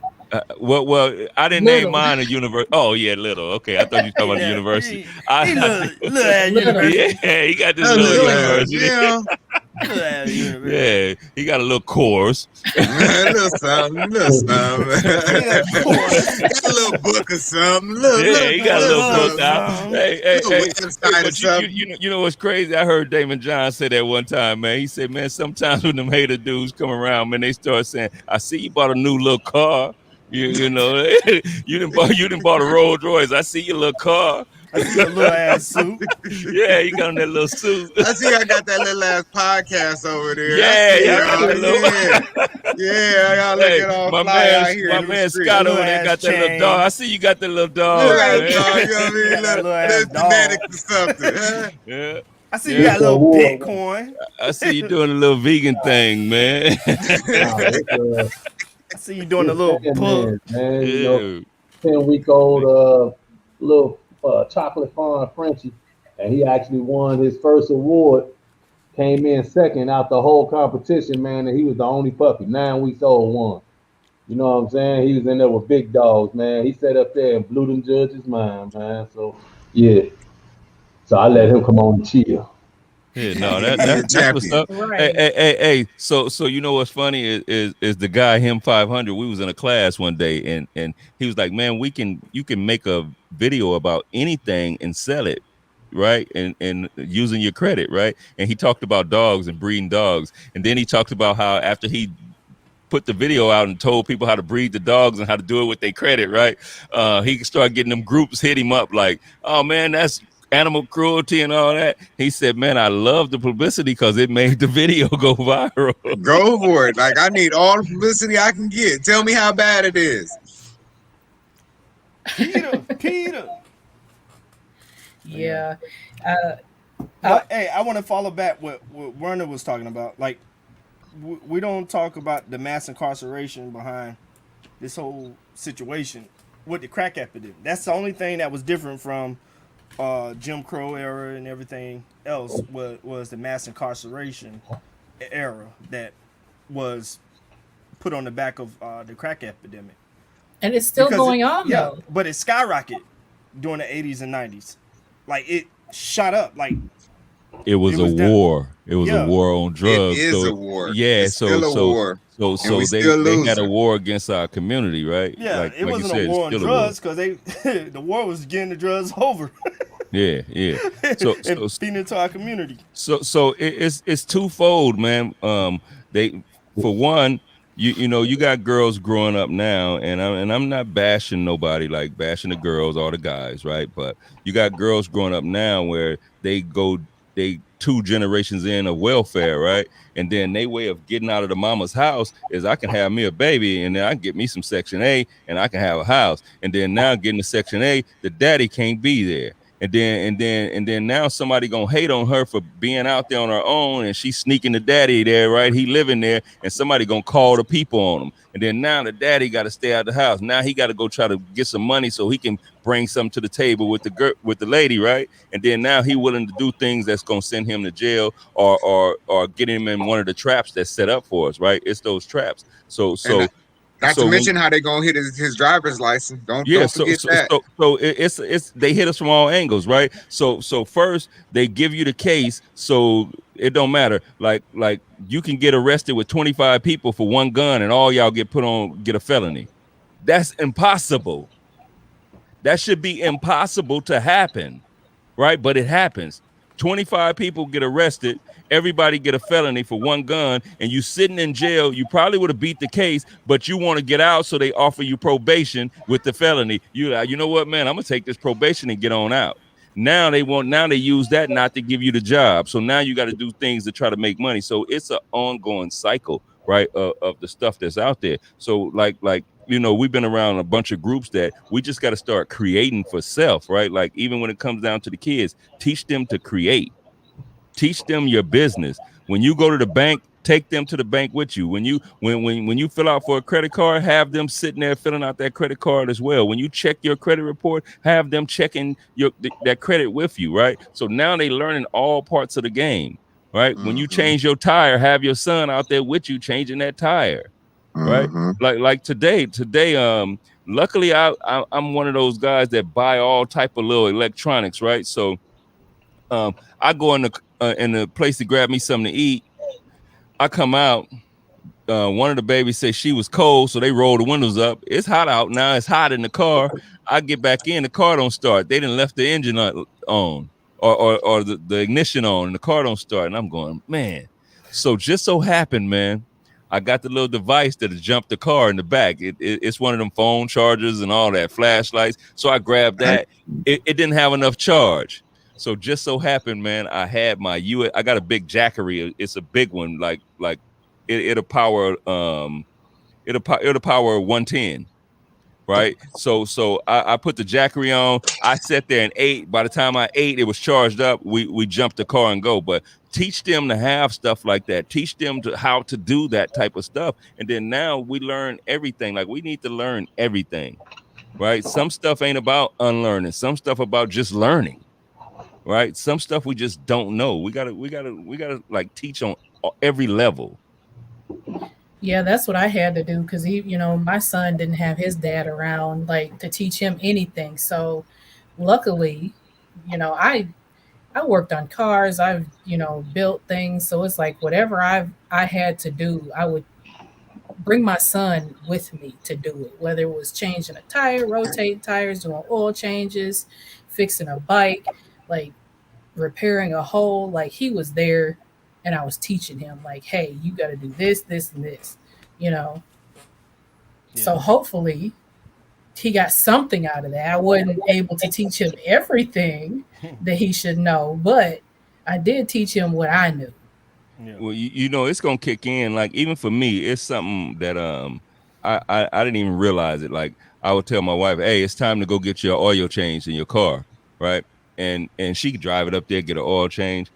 Well, I didn't Little. name mine a university. Oh yeah, little. Okay, I thought you were talking about the university. He little ass Little. university. Yeah, he got this That little little ass, university. yeah. Little ass university. Yeah, he got a little course. little something. Got a little book or something. Yeah, he got a little book out. something. Hey, website or but something. you know what's crazy? I heard Damon John say that one time, man. He said, man, sometimes when them hater dudes come around, man, they start saying, I see you bought a new little car. You know, you didn't bought a Rolls Royce. I see your little car. I see a little ass suit. Yeah, you got on that little suit. I see I got that little ass podcast over there. Yeah, I see y'all got y'all. Yeah, y'all looking all my fly out man, here. my in the man street. Scott Little over there ass got that little chain. dog. I see you got that little dog. Little ass man. dog, you know what I mean? Got that little ass Little dog. genetics or something. Huh? Yeah, I see you got a little Bitcoin. I see you doing a little vegan thing, man. I see you doing a little pull. man. You Yeah. know, 10-week-old little chocolate farm Frenchie, and he actually won his first award. Came in second out the whole competition, man, and he was the only puppy. 9 weeks old, won. You know what I'm saying? He was in there with big dogs, man. He sat up there and blew them judges' mind, man. So yeah. So I let him come on and chill. Yeah, no, He's a that's what's champion. up. Right. Hey. So you know what's funny is the guy him 500. We was in a class one day, and he was like, man, you can make a video about anything and sell it, right? And using your credit, right? And he talked about dogs and breeding dogs, and then he talked about how after he put the video out and told people how to breed the dogs and how to do it with their credit, right? He could start getting them groups hit him up like, oh man, that's animal cruelty and all that. He said, man, I love the publicity because it made the video go viral. Go for it. Like, I need all the publicity I can get. Tell me how bad it is. Peter. Yeah. But, hey, I want to follow back what Werner was talking about. Like, we don't talk about the mass incarceration behind this whole situation with the crack epidemic. That's the only thing that was different from Jim Crow era and everything else was the mass incarceration era that was put on the back of the crack epidemic. And it's still going on, though. But it skyrocketed during the 80s and 90s. Like, it shot up. Like, It was a war. It was a war on drugs. It is a war. Yeah, it's still a war. So they had a war against our community, right? yeah, like, it like wasn't you said, a war on it's still drugs because the war was getting the drugs over. Yeah. So and feeding into our community. So it's twofold, man. They, for one, you know, you got girls growing up now, and I'm not bashing nobody, like bashing the girls or the guys, right? But you got girls growing up now where they 2 generations in of welfare, right? And then their way of getting out of the mama's house is I can have me a baby and then I can get me some Section A and I can have a house. And then now getting to Section A, the daddy can't be there. and then now somebody gonna hate on her for being out there on her own, and she's sneaking the daddy there, right? He living there, and somebody gonna call the people on him, and then now the daddy got to stay out the house. Now he got to go try to get some money so he can bring something to the table with the lady, right? And then now he willing to do things that's gonna send him to jail or get him in one of the traps that's set up for us, right? It's those traps. So not to mention how they gonna hit his driver's license. Don't forget that. So it's they hit us from all angles, right? So first they give you the case, so it don't matter. Like you can get arrested with 25 people for one gun, and all y'all get a felony. That's impossible. That should be impossible to happen, right? But it happens. 25 people get arrested, everybody get a felony for one gun, and you sitting in jail. You probably would have beat the case, but you want to get out, so they offer you probation with the felony. You know what, man, I'm gonna take this probation and get on out. Now they use that not to give you the job. So now you got to do things to try to make money. So it's an ongoing cycle, right, of the stuff that's out there. So like we've been around a bunch of groups that we just got to start creating for self, right? Like even when it comes down to the kids, teach them to create, teach them your business. When you go to the bank, take them to the bank with you. When you fill out for a credit card, have them sitting there filling out that credit card as well. When you check your credit report, have them checking that credit with you, right? So now they learning all parts of the game, right? When you change your tire, have your son out there with you changing that tire. Right, like today. Luckily, I'm one of those guys that buy all type of little electronics, right? So, I go in the place to grab me something to eat. I come out. One of the babies said she was cold, so they roll the windows up. It's hot out now. It's hot in the car. I get back in, the car don't start. They didn't left the engine on or the ignition on, and the car don't start. And I'm going, man. So just so happened, man, I got the little device that'll jump the car in the back. It's one of them phone chargers and all that, flashlights. So I grabbed that. It didn't have enough charge. So just so happened, man, I had my I got a big Jackery. It's a big one, like it'll power 110. Right. So I put the Jackery on. I sat there and ate. By the time I ate, it was charged up. We jumped the car and go. But teach them to have stuff like that. Teach them how to do that type of stuff. And then now we learn everything. Like we need to learn everything. Right. Some stuff ain't about unlearning. Some stuff about just learning. Right. Some stuff we just don't know. We gotta like teach on every level. Yeah, that's what I had to do because my son didn't have his dad around like to teach him anything. So luckily, I worked on cars, I've built things. So it's like whatever I had to do, I would bring my son with me to do it, whether it was changing a tire, rotating tires, doing oil changes, fixing a bike, like repairing a hole. Like he was there and I was teaching him like, hey, you got to do this, this, and this, Yeah. So hopefully he got something out of that. I wasn't able to teach him everything that he should know, but I did teach him what I knew. Yeah. Well, it's gonna kick in. Like even for me, it's something that I didn't even realize it. Like I would tell my wife, hey, it's time to go get your oil change in your car, right? And she could drive it up there, get an oil change.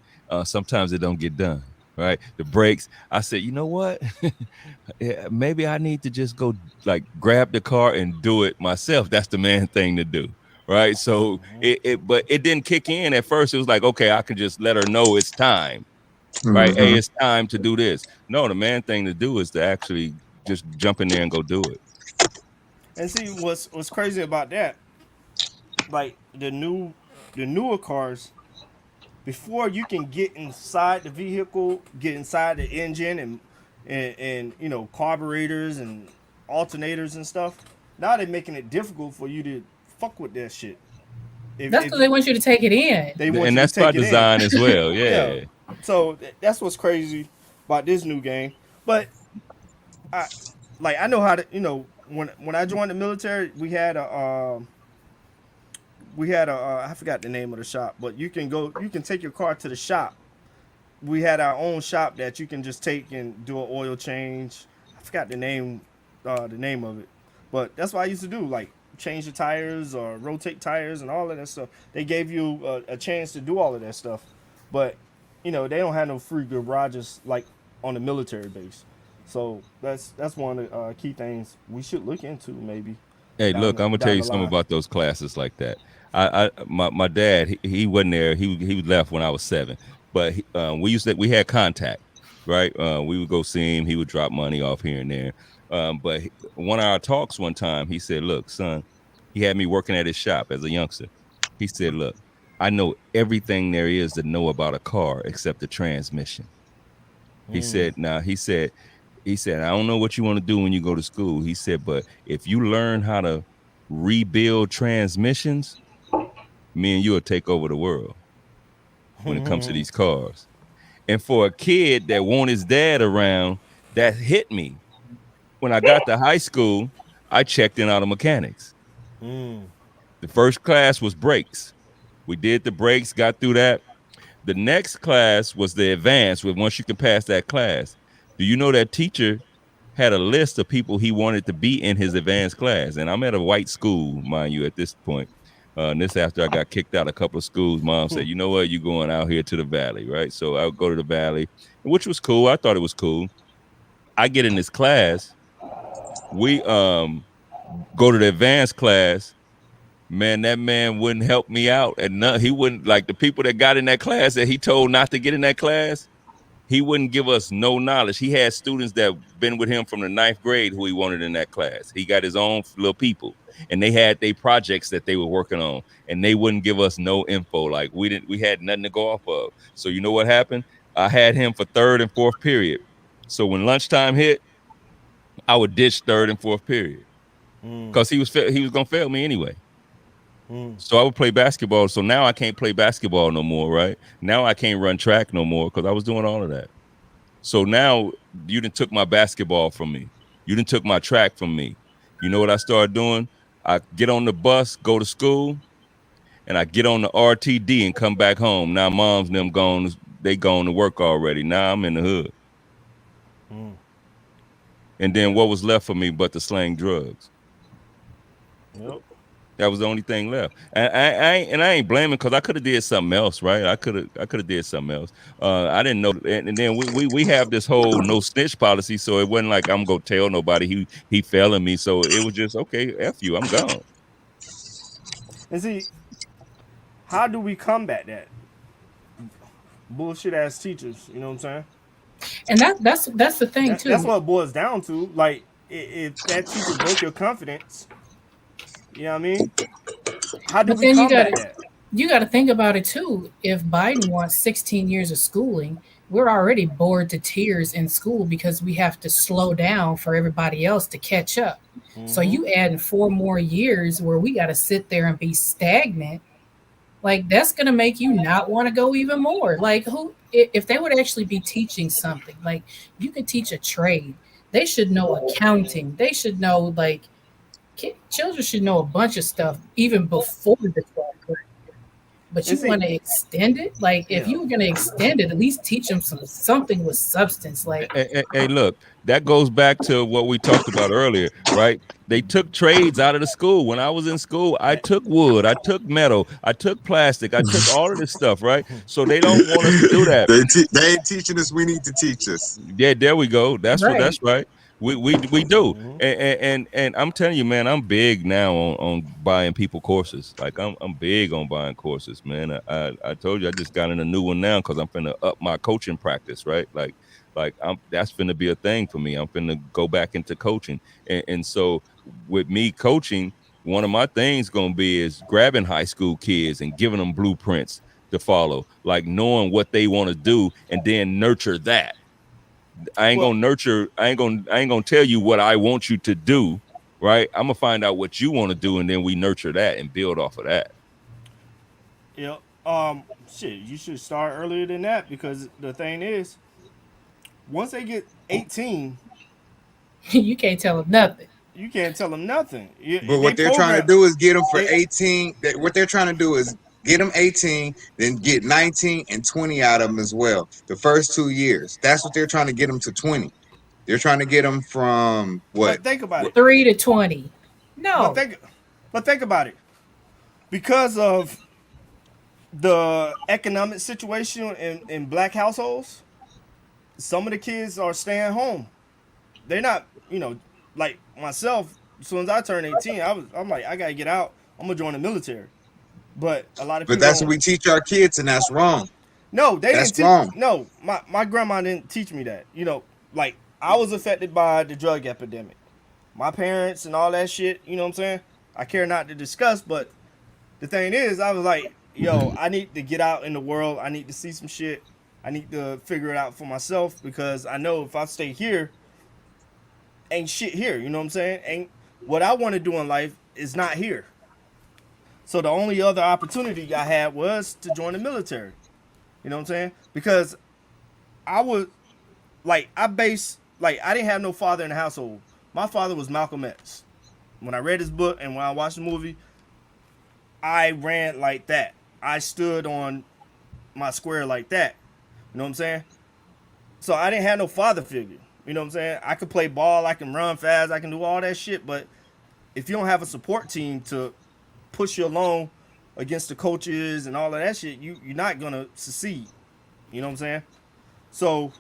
Sometimes it don't get done, right? The brakes. I said, you know what? Maybe I need to just go like grab the car and do it myself. That's the man thing to do, right? So but it didn't kick in at first. It was like, okay, I could just let her know it's time, right? Hey, it's time to do this. No, the man thing to do is to actually just jump in there and go do it. And see what's crazy about that, like the newer cars. Before you can get inside the vehicle, get inside the engine and carburetors and alternators and stuff, now they're making it difficult for you to fuck with that shit. That's because they want you to take it in. And that's by design as well. Yeah. So that's what's crazy about this new game. But I know how to, when I joined the military, we had a I forgot the name of the shop, but you can take your car to the shop. We had our own shop that you can just take and do an oil change. I forgot the name of it, but that's what I used to do. Like change the tires or rotate tires and all of that stuff. They gave you a chance to do all of that stuff, but they don't have no free garages like on the military base. So that's one of the key things we should look into maybe Hey, look, I'm gonna tell down you the something line. about those classes like that. My dad, he wasn't there. He left when I was 7, but we had contact, right? We would go see him. He would drop money off here and there. But one of our talks one time, he said, "Look, son," he had me working at his shop as a youngster. He said, "Look, I know everything there is to know about a car except the transmission." He said, "Now," he said, "I don't know what you want to do when you go to school." He said, "But if you learn how to rebuild transmissions, me and you will take over the world when it comes to these cars." And for a kid that want his dad around, that hit me. When I got to high school, I checked in auto mechanics. The first class was brakes. We did the brakes, got through that. The next class was the advanced, where once you can pass that class. Do you know that teacher had a list of people he wanted to be in his advanced class? And I'm at a white school, mind you, at this point. And this after I got kicked out a couple of schools. Mom said, "You know what? You're going out here to the valley," right? So I would go to the valley, which was cool. I thought it was cool. I get in this class. We go to the advanced class. Man, that man wouldn't help me out. And he wouldn't, like the people that got in that class that he told not to get in that class, he wouldn't give us no knowledge. He had students that been with him from the 9th grade who he wanted in that class. He got his own little people, and they had their projects that they were working on, and they wouldn't give us no info. Like we had nothing to go off of. So you know what happened? I had him for 3rd and 4th period. So when lunchtime hit, I would ditch 3rd and 4th period because he was gonna fail me anyway. So I would play basketball. So now I can't play basketball no more, right? Now I can't run track no more because I was doing all of that. So now you done took my basketball from me. You done took my track from me. You know what I started doing? I get on the bus, go to school, and I get on the RTD and come back home. Now mom's them gone. They gone to work already. Now I'm in the hood. And then what was left for me but to slang drugs? Yep. That was the only thing left, and I ain't blaming because I could have did something else, right? I could have did something else. I didn't know, and then we have this whole no snitch policy, so it wasn't like I'm gonna tell nobody he failing me. So it was just okay, F you, I'm gone. And see, how do we combat that? Bullshit ass teachers, you know what I'm saying? And that's the thing too. That's what it boils down to. Like, if that teacher broke your confidence, you know what I mean? How do But we then combat that? you got to think about it too. If Biden wants 16 years of schooling, we're already bored to tears in school because we have to slow down for everybody else to catch up. So you add 4 more years where we got to sit there and be stagnant. Like that's going to make you not want to go even more. Like if they would actually be teaching something, like you could teach a trade. They should know accounting. They should know children should know a bunch of stuff even before the 12th grade. But you want to extend it? Like if you were going to extend it, at least teach them something with substance. Like, hey, look, that goes back to what we talked about earlier, right? They took trades out of the school. When I was in school, I took wood, I took metal, I took plastic, I took all of this stuff, right? So they don't want us to do that. They ain't teaching us. We need to teach us. Yeah, there we go. That's right. that's right. We do, and I'm telling you, man, I'm big now on buying people courses. Like I'm big on buying courses, man. I told you I just got in a new one now because I'm finna up my coaching practice, right? Like that's finna be a thing for me. I'm finna go back into coaching, and so with me coaching, one of my things gonna be is grabbing high school kids and giving them blueprints to follow, like knowing what they want to do, and then nurture that. I ain't gonna tell you what I want you to do, right? I'm gonna find out what you want to do, and then we nurture that and build off of that. Yeah. Shit, you should start earlier than that because the thing is, once they get 18, you can't tell them nothing. You can't tell them nothing. But what they're trying to do is get them for 18. What they're trying to do is get them 18, then get 19 and 20 out of them as well. The first 2 years. That's what they're trying to get them to 20. They're trying to get them from what? But think about it. 3 to 20. No. But But think about it. Because of the economic situation in black households, some of the kids are staying home. They're not, like myself. As soon as I turned 18, I'm like, I gotta get out. I'm gonna join the military. But a lot of But people that's what don't. we teach our kids, and that's wrong. No, they That's didn't teach. wrong. No, my grandma didn't teach me that. Like I was affected by the drug epidemic. My parents and all that shit. You know what I'm saying? I care not to discuss, but the thing is, I was like, yo, I need to get out in the world. I need to see some shit. I need to figure it out for myself because I know if I stay here, ain't shit here. You know what I'm saying? Ain't what I want to do in life is not here. So the only other opportunity I had was to join the military. You know what I'm saying? Because I was like, I didn't have no father in the household. My father was Malcolm X. When I read his book and when I watched the movie, I ran like that. I stood on my square like that. You know what I'm saying? So I didn't have no father figure. You know what I'm saying? I could play ball, I can run fast, I can do all that shit, but if you don't have a support team to push you along against the coaches and all of that shit, you're not gonna succeed. You know what I'm saying? So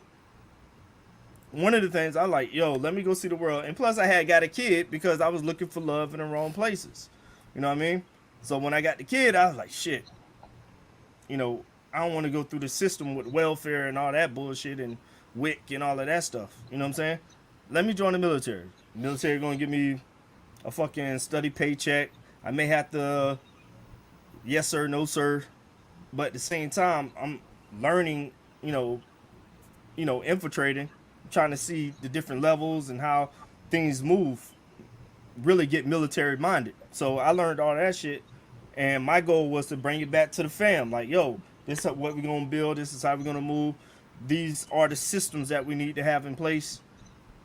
one of the things I like, yo, let me go see the world. And plus I had got a kid because I was looking for love in the wrong places. You know what I mean? So when I got the kid, I was like, shit. I don't want to go through the system with welfare and all that bullshit and WIC and all of that stuff. You know what I'm saying? Let me join the military. The military gonna give me a fucking study paycheck. I may have to, yes sir, no sir, but at the same time, I'm learning. Infiltrating, trying to see the different levels and how things move. Really get military minded. So I learned all that shit, and my goal was to bring it back to the fam. Like, yo, this is what we're gonna build. This is how we're gonna move. These are the systems that we need to have in place.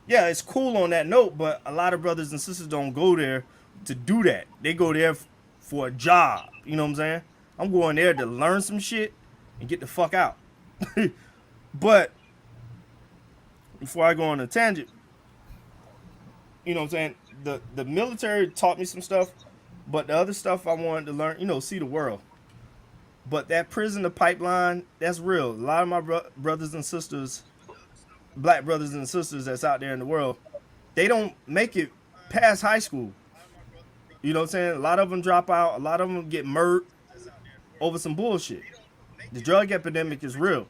Yeah, it's cool on that note, but a lot of brothers and sisters don't go there to do that. They go there for a job. You know what I'm saying? I'm going there to learn some shit and get the fuck out. But before I go on a tangent, you know what I'm saying? The military taught me some stuff, but the other stuff I wanted to learn, see the world. But that prison, the pipeline, that's real. A lot of my brothers and sisters, black brothers and sisters that's out there in the world, they don't make it past high school. You know what I'm saying? A lot of them drop out. A lot of them get murdered over some bullshit. The drug epidemic is real.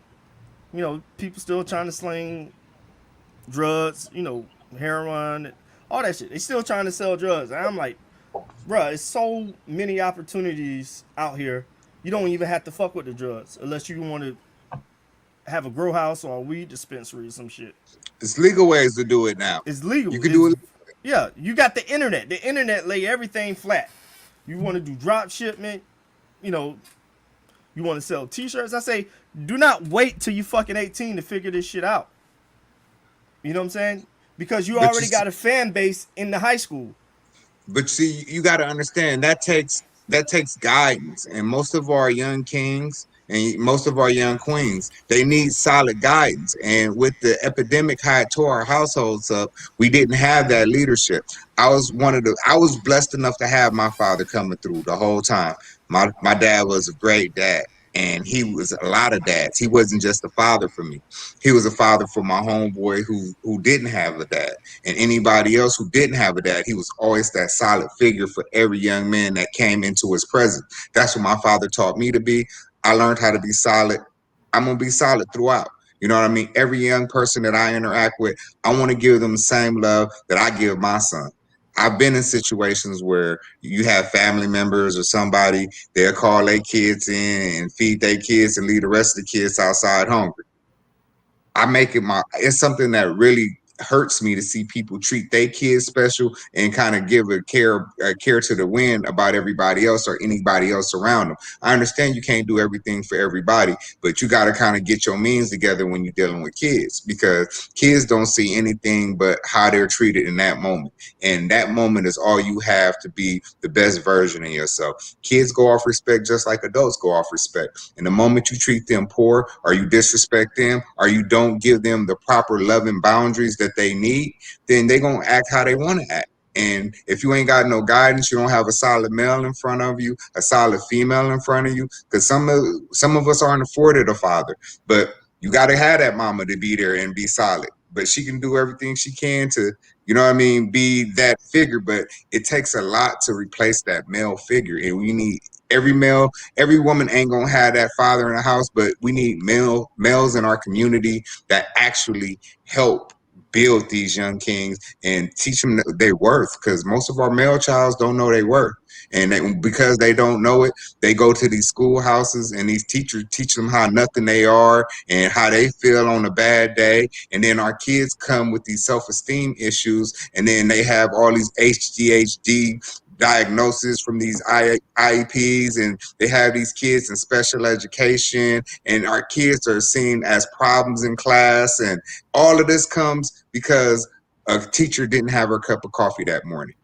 People still trying to sling drugs, heroin, all that shit. They still trying to sell drugs. And I'm like, bruh, it's so many opportunities out here. You don't even have to fuck with the drugs unless you want to have a grow house or a weed dispensary or some shit. It's legal ways to do it now. It's legal. You can do it. Yeah, you got the internet. The internet lay everything flat. You want to do drop shipment, you want to sell t-shirts. I say, do not wait till you fucking 18 to figure this shit out. You know what I'm saying? Because you already got a fan base in the high school. But see, you got to understand that takes guidance, and most of our young kings and most of our young queens, they need solid guidance. And with the epidemic how it tore our households up, we didn't have that leadership. I was blessed enough to have my father coming through the whole time. My dad was a great dad. And he was a lot of dads. He wasn't just a father for me. He was a father for my homeboy who didn't have a dad. And anybody else who didn't have a dad, he was always that solid figure for every young man that came into his presence. That's what my father taught me to be. I learned how to be solid. I'm going to be solid throughout. You know what I mean? Every young person that I interact with, I want to give them the same love that I give my son. I've been in situations where you have family members or somebody, they'll call their kids in and feed their kids and leave the rest of the kids outside hungry. It's something that really hurts me to see people treat their kids special and kind of give a care to the wind about everybody else or anybody else around them. I understand you can't do everything for everybody, but you got to kind of get your means together when you're dealing with kids, because kids don't see anything but how they're treated in that moment. And that moment is all you have to be the best version of yourself. Kids go off respect just like adults go off respect. And the moment you treat them poor, or you disrespect them, or you don't give them the proper love and boundaries that they need, then they're going to act how they want to act. And if you ain't got no guidance, you don't have a solid male in front of you, a solid female in front of you, because some of us aren't afforded a father, but you got to have that mama to be there and be solid. But she can do everything she can to, you know what I mean, be that figure. But it takes a lot to replace that male figure. And we need every male, every woman ain't going to have that father in the house, but we need males in our community that actually help build these young kings and teach them their worth, because most of our male childs don't know their worth. And because they don't know it, they go to these schoolhouses and these teachers teach them how nothing they are and how they feel on a bad day. And then our kids come with these self-esteem issues, and then they have all these HDHD diagnosis from these IEPs, and they have these kids in special education, and our kids are seen as problems in class. And all of this comes because a teacher didn't have her cup of coffee that morning.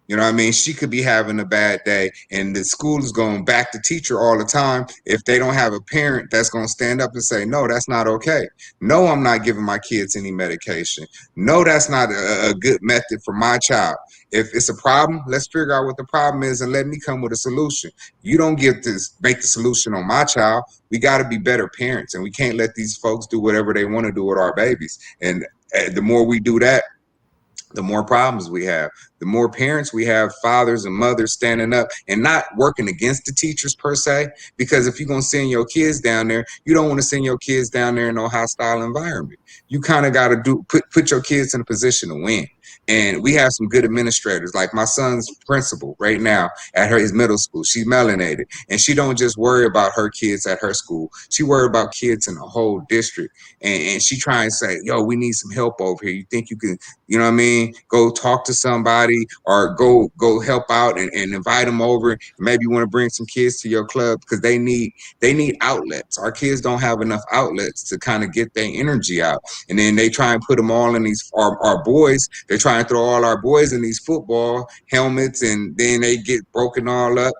You know what I mean? She could be having a bad day, and the school is going back to teacher all the time if they don't have a parent that's going to stand up and say, no, that's not okay. No, I'm not giving my kids any medication. No, that's not a good method for my child. If it's a problem, let's figure out what the problem is and let me come with a solution. You don't get to make the solution on my child. We got to be better parents, and we can't let these folks do whatever they want to do with our babies. And the more we do that, the more problems we have, the more parents we have, fathers and mothers standing up and not working against the teachers per se, because if you're going to send your kids down there, you don't want to send your kids down there in no hostile environment. You kind of got to put your kids in a position to win. And we have some good administrators, like my son's principal right now at his middle school. She's melanated, and she don't just worry about her kids at her school. She worry about kids in the whole district. And she try and say, yo, we need some help over here. You think you can, you know what I mean, go talk to somebody or go help out and invite them over. Maybe you want to bring some kids to your club, because they need outlets. Our kids don't have enough outlets to kind of get their energy out. And then they try and put them all in these, our boys, they try and throw all our boys in these football helmets, and then they get broken all up.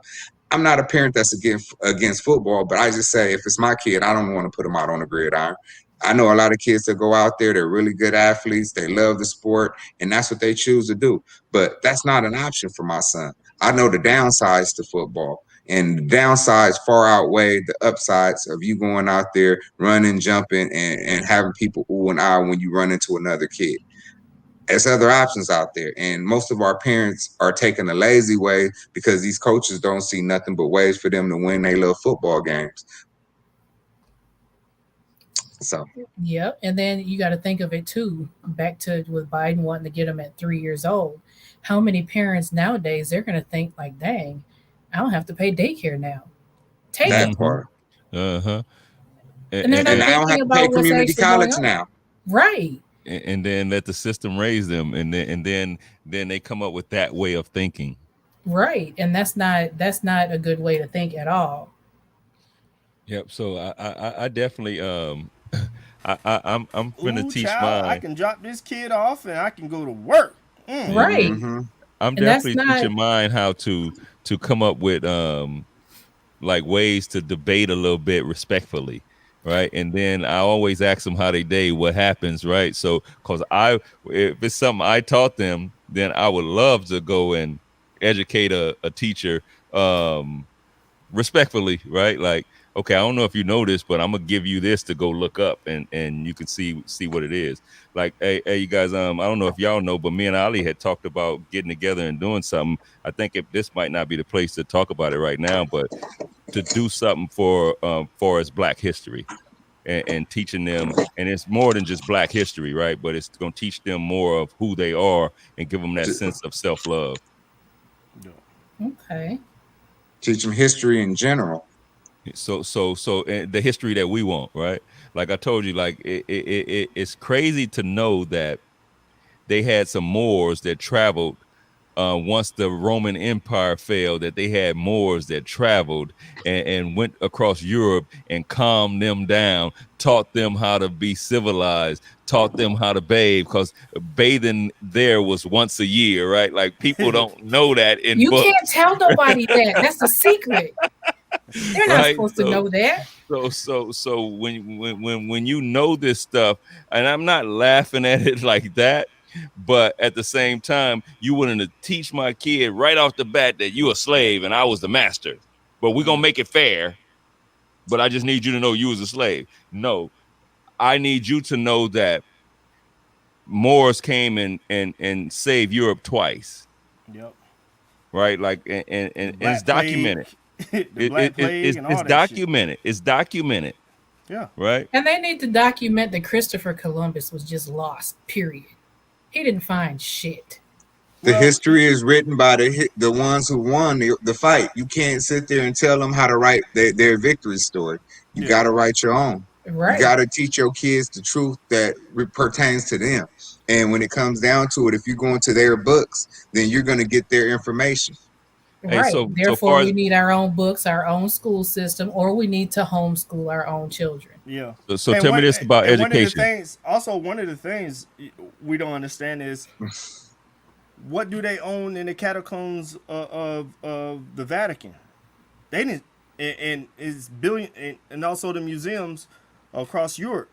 I'm not a parent that's against football, but I just say, if it's my kid, I don't want to put them out on the gridiron. I know a lot of kids that go out there, they're really good athletes, they love the sport, and that's what they choose to do. But that's not an option for my son. I know the downsides to football, and the downsides far outweigh the upsides of you going out there, running, jumping, and having people ooh and ah when you run into another kid. There's other options out there, and most of our parents are taking the lazy way because these coaches don't see nothing but ways for them to win their little football games. So Yep. And then you got to think of it too, back to with Biden wanting to get them at 3 years old. How many parents nowadays, they're going to think like, dang, I don't have to pay daycare now. Take that them. part. Uh-huh. And they're not And I don't have thinking to pay about what's community actually college going on. now. Right. And then let the system raise them, and then they come up with that way of thinking. Right. And that's not a good way to think at all. Yep. So I definitely I'm gonna Ooh, teach child, I mine. can drop this kid off and I can go to work. Right. Mm-hmm. I'm And that's definitely not teaching mine how to come up with like ways to debate a little bit respectfully, right? And then I always ask them how they day, what happens, right? So because if it's something I taught them, then I would love to go and educate a teacher respectfully, right? Like, okay, I don't know if you know this, but I'm gonna give you this to go look up, and you can see what it is. Like, hey, you guys, I don't know if y'all know, but me and Ali had talked about getting together and doing something. I think if this might not be the place to talk about it right now, but to do something for as Black history, and teaching them, and it's more than just Black history, right? But it's gonna teach them more of who they are and give them that sense of self-love. okay. Teach them history in general. So the history that we want, right? Like I told you, like it's crazy to know that they had some Moors that traveled once the Roman Empire fell, that they had Moors that traveled and went across Europe and calmed them down, taught them how to be civilized, taught them how to bathe, because bathing there was once a year, right? Like people don't know that in You books. can't tell nobody that. That's a secret. They're not Right? supposed to know that. So when you know this stuff, and I'm not laughing at it like that, But at the same time, you willing to teach my kid right off the bat that you a slave and I was the master. But we're gonna make it fair. But I just need you to know you was a slave. No, I need you to know that Moors came and saved Europe twice. Yep. Right, like and it's documented. The Black Plague and all it's that documented. Shit. It's documented. Yeah. Right. And they need to document that Christopher Columbus was just lost. Period. He didn't find shit. The history is written by the ones who won the fight. You can't sit there and tell them how to write their victory story. You got to write your own. Right. You got to teach your kids the truth that pertains to them. And when it comes down to it, if you go into their books, then you're going to get their information. Right. Hey, so therefore, we need our own books, our own school system, or we need to homeschool our own children. Yeah. So tell me this about education. One of the things we don't understand is what do they own in the catacombs of the Vatican? They didn't, and it's billion, and also the museums across Europe.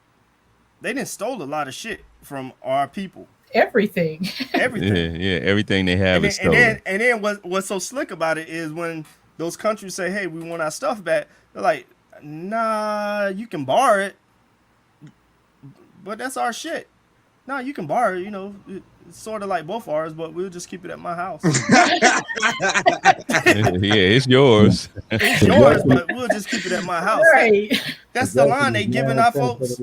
They didn't stole a lot of shit from our people. Everything. Yeah, everything they have is stolen. And then what's so slick about it is when those countries say, "Hey, we want our stuff back," they're like, "Nah, you can borrow it, but that's our shit. Nah, you can borrow it. You know, it's sort of like both ours, but we'll just keep it at my house." Yeah, it's yours. It's yours, but we'll just keep it at my house. Right. That's the line they giving our folks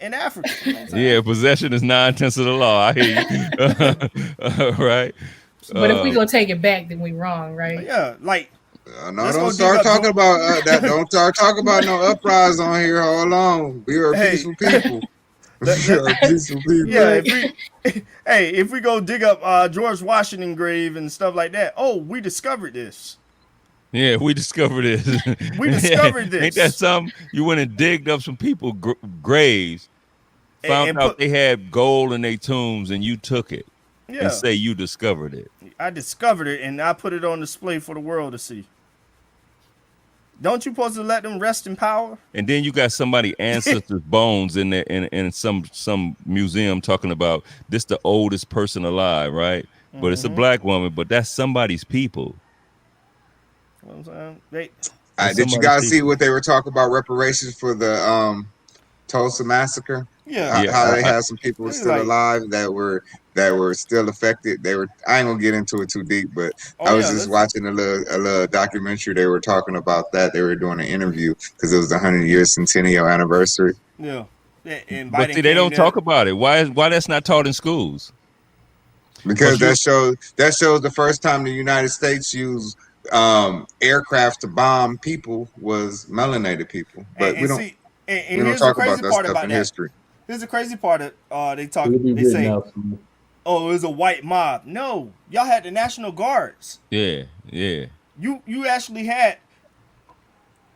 in Africa. You know what I'm saying? Yeah, possession is 9/10 of the law. I hear you. Right. But if we go take it back, then we wrong, right? Yeah, like. No, don't start talking about that. Don't start talking about no uprise on here. Hold on. We are peaceful people. Yeah, if we go dig up George Washington grave and stuff like that, we discovered this. Yeah, we discovered this. We discovered this. Ain't that something? You went and digged up some people graves, found out they had gold in their tombs, and you took it and say you discovered it. I discovered it, and I put it on display for the world to see. Don't you supposed to let them rest in power? And then you got somebody ancestors' bones in there in some museum talking about this the oldest person alive, right? Mm-hmm. But it's a black woman, but that's somebody's people. You know what I'm saying? Did you guys see what they were talking about reparations for the Tulsa massacre? Yeah. How they had some people still alive that were still affected. I ain't gonna get into it too deep, but I was just watching a little documentary. They were talking about that. They were doing an interview because it was the 100-year centennial anniversary. Yeah. But see, they don't talk about it. Why that's not taught in schools? Because that shows the first time the United States used aircraft to bomb people was melanated people. But we don't talk about that stuff in history. Here's the crazy part that they say, it was a white mob. No, y'all had the National Guards. Yeah. You actually had.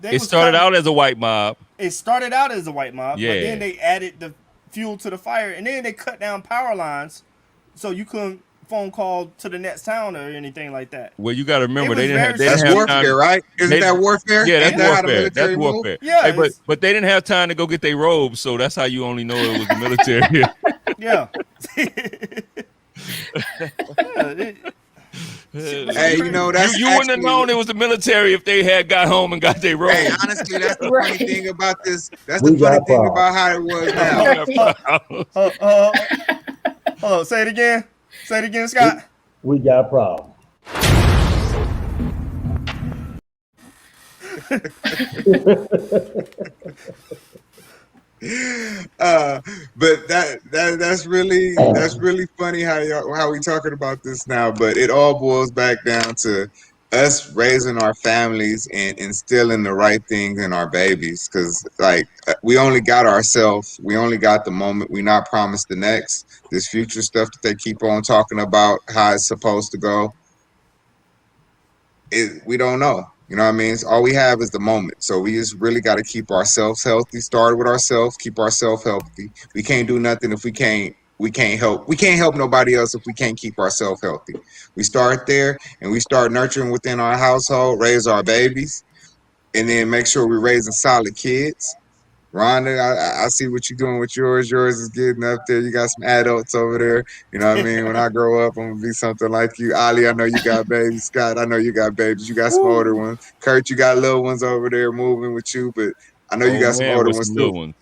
It started out as a white mob. It started out as a white mob, yeah. But then they added the fuel to the fire, and then they cut down power lines, so you couldn't phone call to the next town or anything like that. Well, you got to remember they didn't have. That's warfare, right? Isn't that warfare? Yeah, that's warfare. That's warfare. Yeah, hey, but they didn't have time to go get their robes, so that's how you only know it was the military. Yeah. Hey, you know that's you wouldn't have known it was the military if they had got home and got their robes. Hey, honestly, that's the funny thing about this. That's the funny thing about how it was now. Hold on, say it again. Say it again, Scott. We got a problem. But that's really funny how we talking about this now. But it all boils back down to us raising our families and instilling the right things in our babies. Because like we only got ourselves, we only got the moment. We not promised the next. This future stuff that they keep on talking about, how it's supposed to go, we don't know. You know what I mean? All we have is the moment. So we just really got to keep ourselves healthy. Start with ourselves. Keep ourselves healthy. We can't do nothing if we can't help. We can't help nobody else if we can't keep ourselves healthy. We start there and we start nurturing within our household, raise our babies, and then make sure we're raising solid kids. Rhonda, I see what you're doing with yours. Yours is getting up there. You got some adults over there. You know what I mean? When I grow up, I'm gonna be something like you. Ali, I know you got babies. Scott, I know you got babies. You got some older ones. Kurt, you got little ones over there moving with you, but I know you Old got some man older with ones some too. little ones.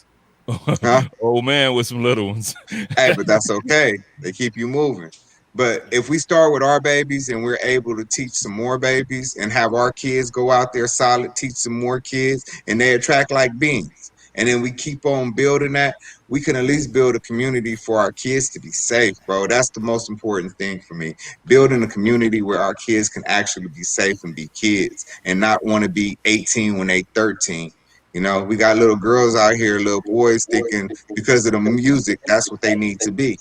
Huh? Old man with some little ones. Hey, but that's okay. They keep you moving. But if we start with our babies and we're able to teach some more babies and have our kids go out there solid, teach some more kids, and they attract like beans. And then we keep on building that, we can at least build a community for our kids to be safe, bro. That's the most important thing for me. Building a community where our kids can actually be safe and be kids and not want to be 18 when they 13. You know, we got little girls out here, little boys thinking because of the music, that's what they need to be.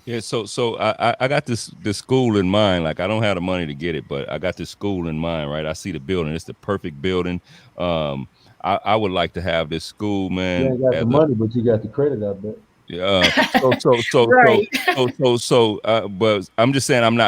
Yeah, so I got this school in mind. Like I don't have the money to get it, but I got this school in mind, right? I see the building. It's the perfect building. I would like to have this school, You man. ain't got the money, but you got the credit, I bet. Yeah. Right. But I'm just saying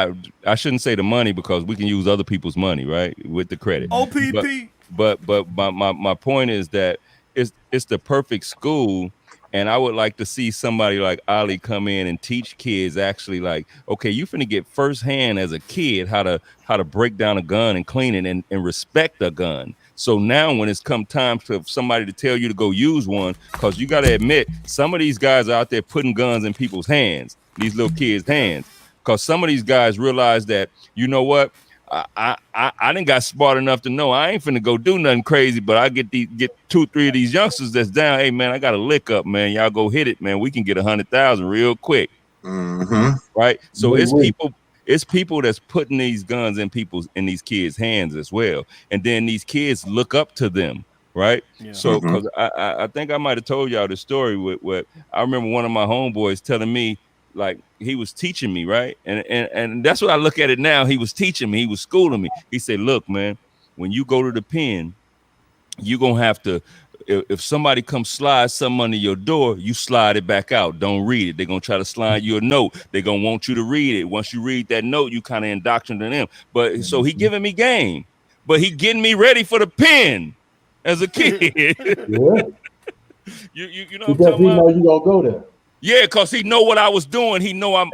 I shouldn't say the money because we can use other people's money, right? With the credit. OPP. But my point is that it's the perfect school. And I would like to see somebody like Ali come in and teach kids actually like, okay, you finna get firsthand as a kid how to break down a gun and clean it and respect a gun. So now when it's come time for somebody to tell you to go use one, because you got to admit, some of these guys are out there putting guns in people's hands, these little kids' hands, because some of these guys realize that, you know what, I didn't got smart enough to know I ain't finna go do nothing crazy, but I get 2, 3 of these youngsters that's down. Hey man, I got a lick up, man. Y'all go hit it, man. We can get 100,000 real quick, right? So it's people that's putting these guns in these kids' hands as well, and then these kids look up to them, right? Yeah. So because I think I might have told y'all the story with what I remember one of my homeboys telling me. Like he was teaching me, right? And that's what I look at it now. He was teaching me, he was schooling me. He said, look, man, when you go to the pen, you're gonna have to, if somebody comes slide something under your door, you slide it back out. Don't read it. They're gonna try to slide you a note. They're gonna want you to read it. Once you read that note, you kind of indoctrinate them. But so he giving me game, but he getting me ready for the pen as a kid. Yeah. you know Because what I'm talking he know about? you gonna go there. Yeah, because he know what I was doing. He know I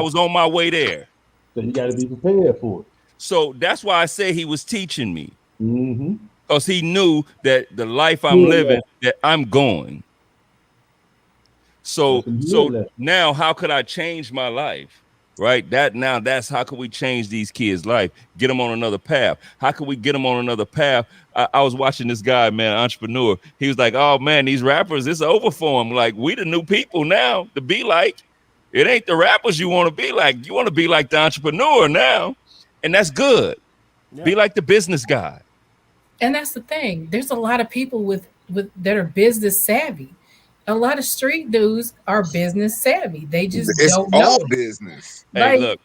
was on my way there. So you got to be prepared for it. So that's why I say he was teaching me. Mm-hmm. Because he knew that the life I'm living, that I'm going. So now how could I change my life? Right? That's how can we change these kids' life? Get them on another path. How can we get them on another path? I was watching this guy, man, entrepreneur. He was like, oh man, these rappers, it's over for them. Like, we the new people now to be like. It ain't the rappers you want to be like. You want to be like the entrepreneur now. And that's good. Yeah. Be like the business guy. And that's the thing. There's a lot of people with that are business savvy. A lot of street dudes are business savvy. They just don't know. All business. Hey, look.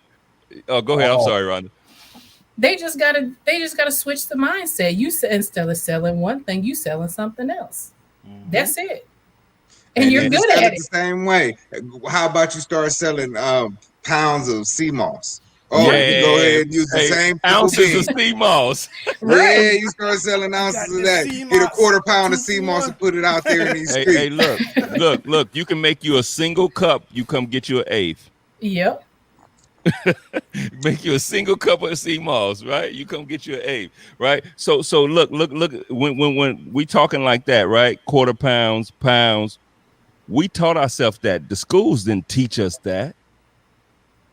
Oh, go ahead. I'm sorry, Rhonda. They just gotta switch the mindset. You instead of selling one thing, you selling something else. Mm-hmm. That's it. And you're good at it. The same way. How about you start selling pounds of sea moss? Oh, yeah, you go ahead and use the same ounces of sea moss. Right. Yeah, you start selling ounces of that. Get a quarter pound of sea moss and put it out there in these streets. Hey, look. You can make you a single cup. You come get you an eighth. Yep. Make you a single cup of sea moss, right? You come get you an eighth, right? So look. When we talking like that, right? Quarter pounds. We taught ourselves that. The schools didn't teach us that.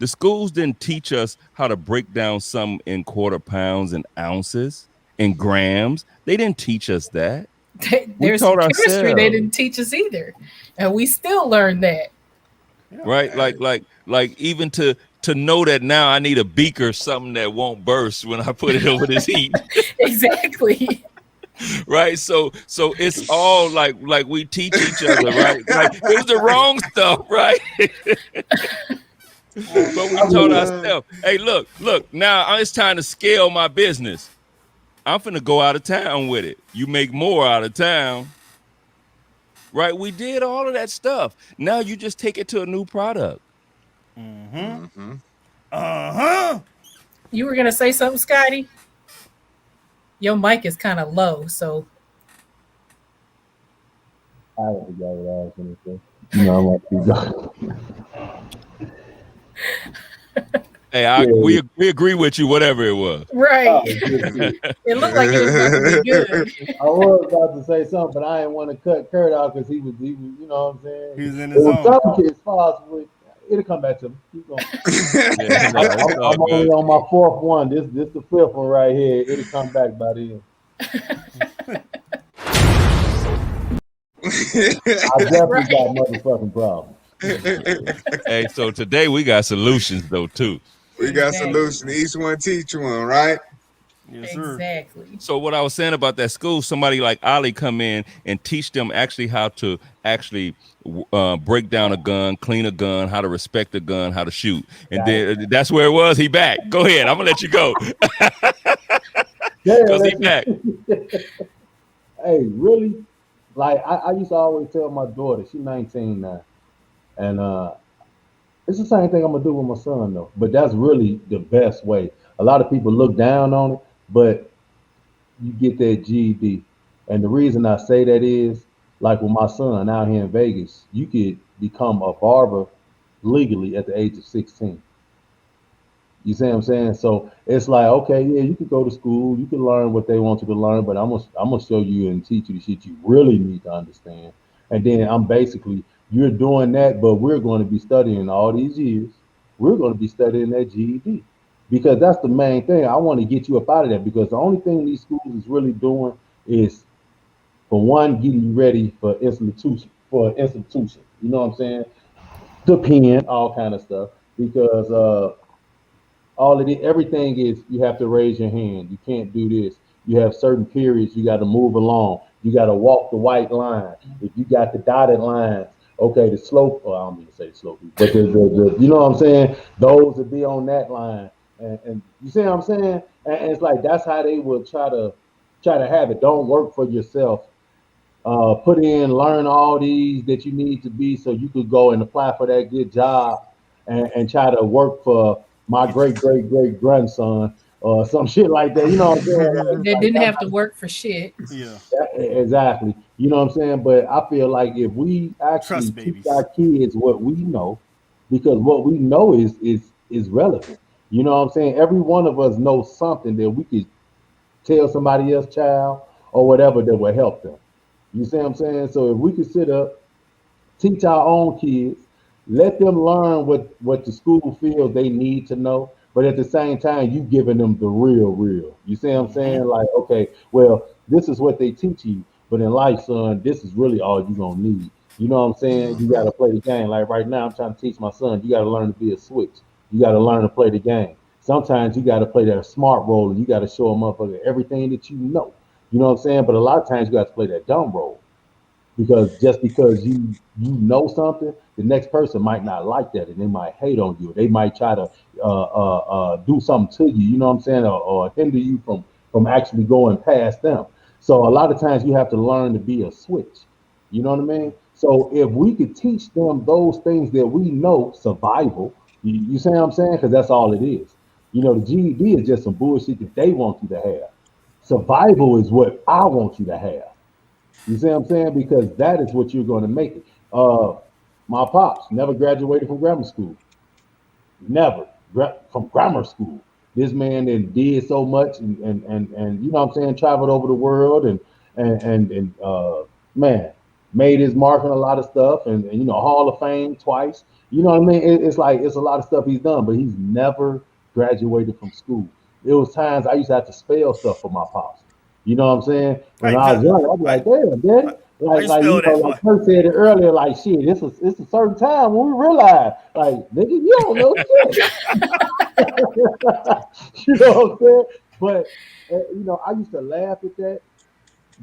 The schools didn't teach us how to break down some in quarter pounds and ounces and grams. They didn't teach us that. There's some chemistry they didn't teach us either, and we still learn that. Right, like even to know that now I need a beaker, something that won't burst when I put it over this heat. Exactly. Right, so it's all like we teach each other, right? Like it was the wrong stuff, right? But we told ourselves, hey, look, now it's time to scale my business. I'm finna go out of town with it. You make more out of town. Right? We did all of that stuff. Now you just take it to a new product. Mm-hmm. Uh-huh. You were gonna say something, Scotty? Your mic is kind of low, so. don't forget what I was gonna say. You know, I'm like, keep going. Hey, Yeah, we agree with you, whatever it was. Right. oh, good shit. It looked like it was about to be good. I was about to say something, but I didn't want to cut Kurt out because he was, you know what I'm saying? He was in It his was zone. some kids possible. It'll come back to me. Keep going. Yeah, no, it's all I'm only good. on my fourth one. This the fifth one right here. It'll come back by then. I definitely got motherfucking problems. Hey, so today we got solutions though too. We got Exactly. solution. Each one teach one, right? Yes, sir. Exactly. So what I was saying about that school, somebody like Ali come in and teach them actually how to actually break down a gun, clean a gun, how to respect a gun, how to shoot. And then that's where it was. He back. Go ahead. I'm gonna let you go. Because he back. Hey, really? Like I used to always tell my daughter, she's 19 now, and it's the same thing I'm gonna do with my son though. But that's really the best way. A lot of people look down on it, but you get that GED. And the reason I say that is, like with my son out here in Vegas, you could become a barber legally at the age of 16. You see what I'm saying? So it's like, okay, yeah, you could go to school, you can learn what they want you to learn, but I'm gonna show you and teach you the shit you really need to understand. And then I'm basically, you're doing that, but we're going to be studying all these years. We're going to be studying that GED because that's the main thing. I want to get you up out of that because the only thing these schools is really doing is, for one, getting you ready for institution, You know what I'm saying? The pen, all kind of stuff. Because all of it, everything is you have to raise your hand. You can't do this. You have certain periods you got to move along. You got to walk the white line. If you got the dotted lines, okay, the slope. Well, I don't mean to say slope, but the you know what I'm saying. Those would be on that line, and you see what I'm saying. And it's like that's how they would try to have it. Don't work for yourself. Put in, learn all these that you need to be so you could go and apply for that good job and try to work for my great great great grandson or some shit like that. You know what I'm saying? They didn't have to work for shit. Yeah. Exactly. You know what I'm saying? But I feel like if we actually Trust teach babies. our kids what we know, because what we know is relevant. You know what I'm saying? Every one of us knows something that we could tell somebody else child or whatever that will help them. You see what I'm saying? So if we could sit up, teach our own kids, let them learn what the school feels they need to know, but at the same time, you giving them the real. You see what I'm saying? Like, okay, well, this is what they teach you, but in life, son, this is really all you're gonna need. You know what I'm saying? You gotta play the game. Like right now, I'm trying to teach my son, you gotta learn to be a switch. You gotta learn to play the game. Sometimes you gotta play that smart role and you gotta show them up everything that you know. You know what I'm saying? But a lot of times you got to play that dumb role because just because you know something, the next person might not like that and they might hate on you. They might try to do something to you. You know what I'm saying, or hinder you from actually going past them. So a lot of times you have to learn to be a switch. You know what I mean? So if we could teach them those things that we know, survival. You see what I'm saying? Because that's all it is. You know, the GED is just some bullshit that they want you to have. Survival is what I want you to have. You see what I'm saying? Because that is what you're going to make it. My pops never graduated from grammar school. Never from grammar school. This man then did so much and you know what I'm saying, traveled over the world and man, made his mark on a lot of stuff and you know, Hall of Fame twice. You know what I mean? It's like it's a lot of stuff he's done, but he's never graduated from school. There was times I used to have to spell stuff for my pops. You know what I'm saying? When I was young, I'd be like, damn, Why dad. you Like spell you know, that, like boy? Kurt said it earlier, like shit, it's a certain time when we realize, like, nigga, you don't know shit. You know what I'm saying? But you know, I used to laugh at that.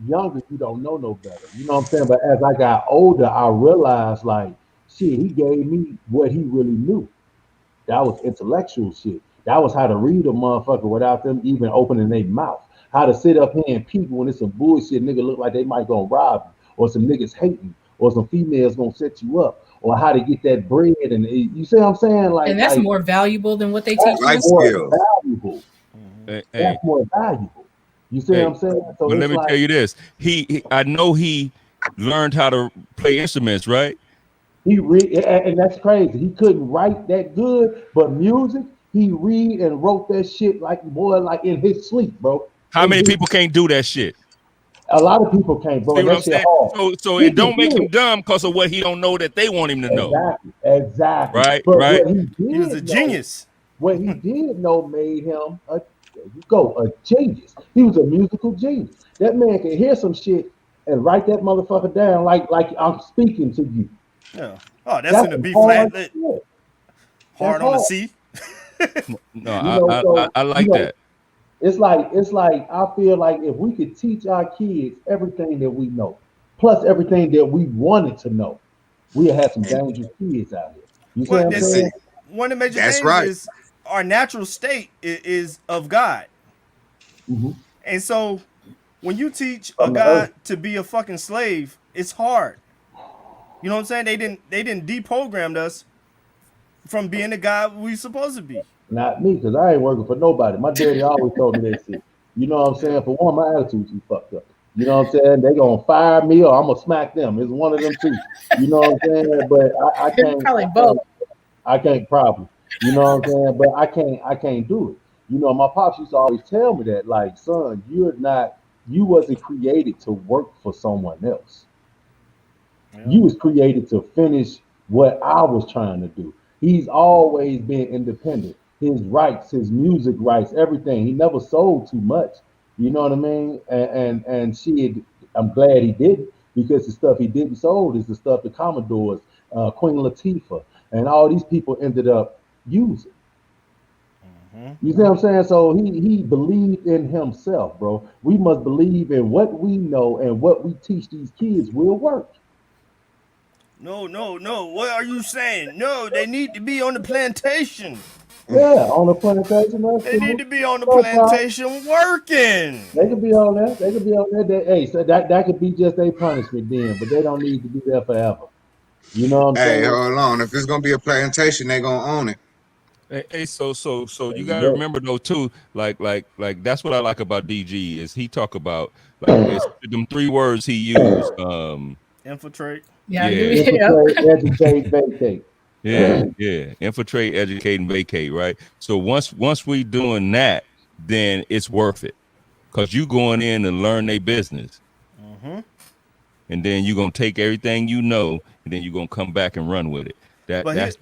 Younger, you don't know no better. You know what I'm saying? But as I got older, I realized like shit, he gave me what he really knew. That was intellectual shit. That was how to read a motherfucker without them even opening their mouth. How to sit up here and people when it's some bullshit nigga look like they might gonna rob you, or some niggas hating, or some females gonna set you up, or how to get that bread and you see what I'm saying? And that's more valuable than what they teach you That's in Life more school. skills. valuable. Hey, That's more valuable. You see what hey, I'm saying? So but it's let me like tell you this. I know he learned how to play instruments, right? And that's crazy. He couldn't write that good, but music, he read and wrote that shit like in his sleep, bro. How many people can't do that shit? A lot of people can't, bro. See And what that I'm shit saying? hard. So He it don't can make do him it. dumb because of what he don't know that they want him to know. Exactly. Right, But right. what He was a genius. What he did know made him a genius. He was a musical genius. That man can hear some shit and write that motherfucker down like I'm speaking to you. Yeah. Oh, that's in the B flat. Hard on the C. No, I like that. It's like I feel like if we could teach our kids everything that we know, plus everything that we wanted to know, we'll have some dangerous kids out here. You see what I'm saying? One of the major That's things right. is our natural state is of God. Mhm. And so when you teach a From the guy earth. to be a fucking slave, it's hard. You know what I'm saying? They didn't deprogram us from being the guy we supposed to be. Not me, because I ain't working for nobody. My daddy always told me that shit. You know what I'm saying? For one, my attitude too fucked up. You know what I'm saying? They gonna fire me or I'm gonna smack them. It's one of them two. You know what I'm saying? But I can't. Probably both. I can't probably. You know what I'm saying? But I can't do it. You know, my pops used to always tell me that, like, son, you wasn't created to work for someone else. You was created to finish what I was trying to do. He's always been independent. His rights, his music rights, everything. He never sold too much. You know what I mean? And I'm glad he didn't, because the stuff he didn't sold is the stuff the Commodores, Queen Latifah, and all these people ended up using. You see what I'm saying? So he believed in himself, bro. We must believe in what we know, and what we teach these kids will work. No. What are you saying? No, they need to be on the plantation. Yeah, on the plantation. That's They need cool. to be on the No problem. plantation working. They could be on that. They could be on that. Hey, so that could be just a punishment then, but they don't need to be there forever. You know what I'm Hey, saying? hold on. If it's gonna be a plantation, they gonna own it. Hey, so you gotta remember though too, like that's what I like about DG is he talk about like it's them 3 words he used. Infiltrate. Yeah, Yeah. Infiltrate, educate, vacate. Yeah. Infiltrate, educate, and vacate, right? So once we doing that, then it's worth it. Cause you going in and learn their business. And then you're gonna take everything you know, and then you're gonna come back and run with it. But That's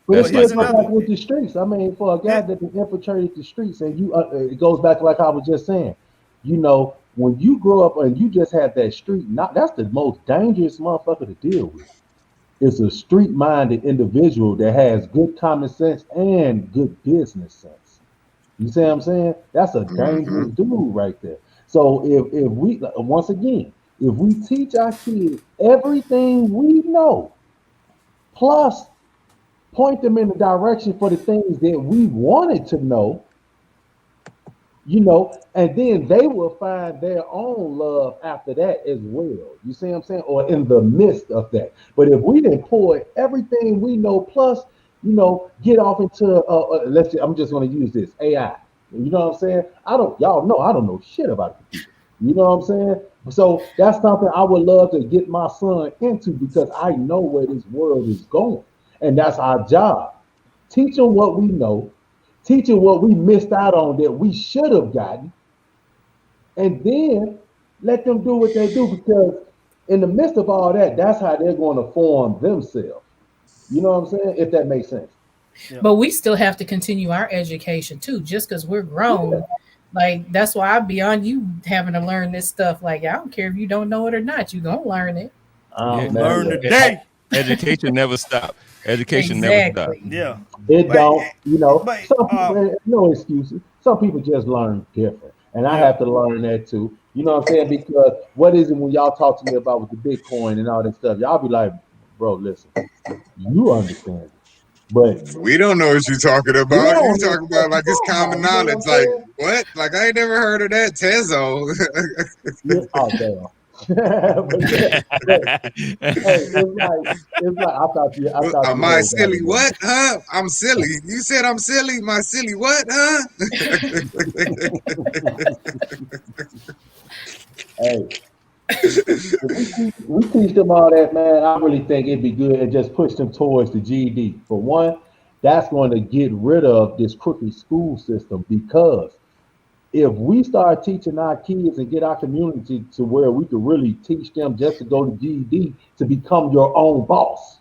it's like just like with the streets. I mean, for a guy that infiltrated the streets, and it goes back like I was just saying. You know, when you grow up and you just have that street, that's the most dangerous motherfucker to deal with. It's a street-minded individual that has good common sense and good business sense. You see what I'm saying? That's a dangerous dude right there. So if we, once again, if we teach our kids everything we know, plus point them in the direction for the things that we wanted to know, you know, and then they will find their own love after that as well. You see what I'm saying? Or in the midst of that. But if we didn't pour everything we know, plus, you know, get off into let's say, I'm just going to use this AI. You know what I'm saying? Y'all know I don't know shit about computer. You know what I'm saying? So that's something I would love to get my son into, because I know where this world is going, and that's our job. Teach them what we know. Teaching what we missed out on that we should have gotten, and then let them do what they do, because in the midst of all that, that's how they're going to form themselves. You know what I'm saying? If that makes sense. Yeah. But we still have to continue our education too, just because we're grown. Yeah. Like, that's why I be on you having to learn this stuff. Like, I don't care if you don't know it or not, you gonna learn it. Learn today. Education never stops. Education never stops. Yeah. It don't, you know, some people, no excuses. Some people just learn different. And I have to learn that too. You know what I'm saying? Because what is it when y'all talk to me about with the Bitcoin and all that stuff? Y'all be like, bro, listen, you understand it. But we don't know what you're talking about. You talking about like it's common knowledge. Like, what? Like, I ain't never heard of that. Tezo. Oh, damn. It's like I thought am I silly? What? Huh? I'm silly. You said I'm silly. My silly what? Huh? Hey, we them all that, man, I really think it'd be good and just push them towards the GED. For one, that's going to get rid of this crooked school system, because if we start teaching our kids and get our community to where we could really teach them just to go to GED to become your own boss,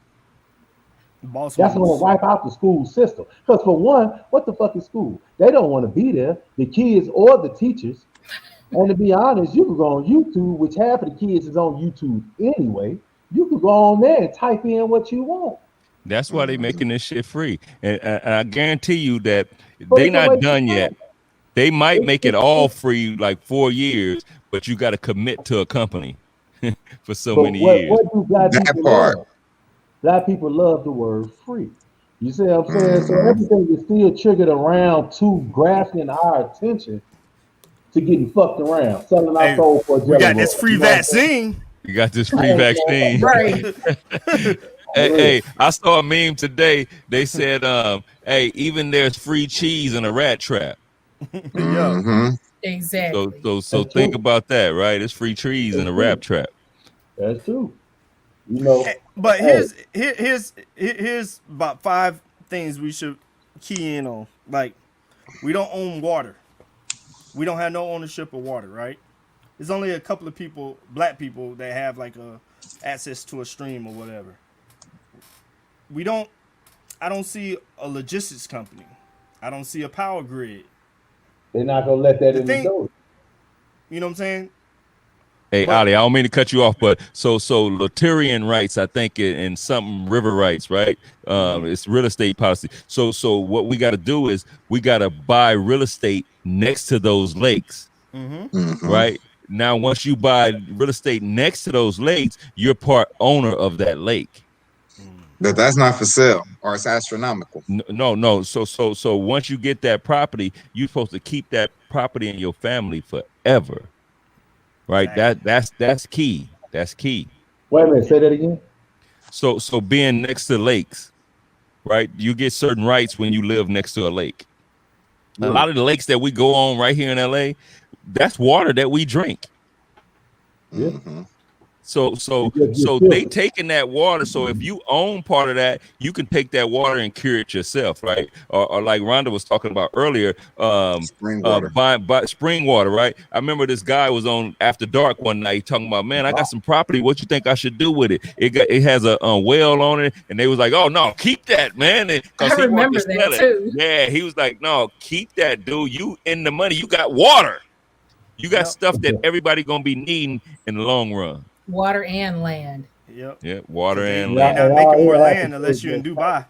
that's going to wipe out the school system. Because for one, what the fuck is school? They don't want to be there, the kids or the teachers. And to be honest, you could go on YouTube, which half of the kids is on YouTube anyway. You could go on there and type in what you want. That's why they making this shit free. And I guarantee you that they not done yet. They might make it all free like 4 years, but you got to commit to a company for so many years. What do black people love? Black people love the word free. You see what I'm saying? So everything is still triggered around to grasping our attention to getting fucked around, selling our soul for a we got this free vaccine. You got this free vaccine. Right. Hey, I saw a meme today. They said, hey, even there's free cheese in a rat trap. Exactly. So think about that, right? It's free trees in a rat trap. That's true. You know, but here's about 5 things we should key in on. Like, we don't own water. We don't have no ownership of water, right? There's only a couple of people, black people, that have like access to a stream or whatever. I don't see a logistics company. I don't see a power grid. They're not gonna let that in the door. You know what I'm saying? Hey, Ali, I don't mean to cut you off, but so Lutheran rights, I think, in some river rights, right? It's real estate policy. So what we got to do is we got to buy real estate next to those lakes, right? Now, once you buy real estate next to those lakes, you're part owner of that lake. But that's not for sale, or it's astronomical. No. So once you get that property, you're supposed to keep that property in your family forever. Right, that's key. That's key. Wait a minute, say that again. So being next to lakes, right? You get certain rights when you live next to a lake. A lot of the lakes that we go on right here in LA, that's water that we drink. Yeah. So they taking that water. So if you own part of that, you can take that water and cure it yourself, right? Or like Rhonda was talking about earlier, spring water. Spring water, right? I remember this guy was on After Dark one night talking about, man, I got some property. What you think I should do with it? It has a well on it, and they was like, oh no, keep that, man. I remember that too. Yeah, he was like, no, keep that, dude. You in the money. You got water. You got stuff that everybody gonna be needing in the long run. Water and land. Yep. Yeah, water and land. land. Not making more land unless you're in Dubai.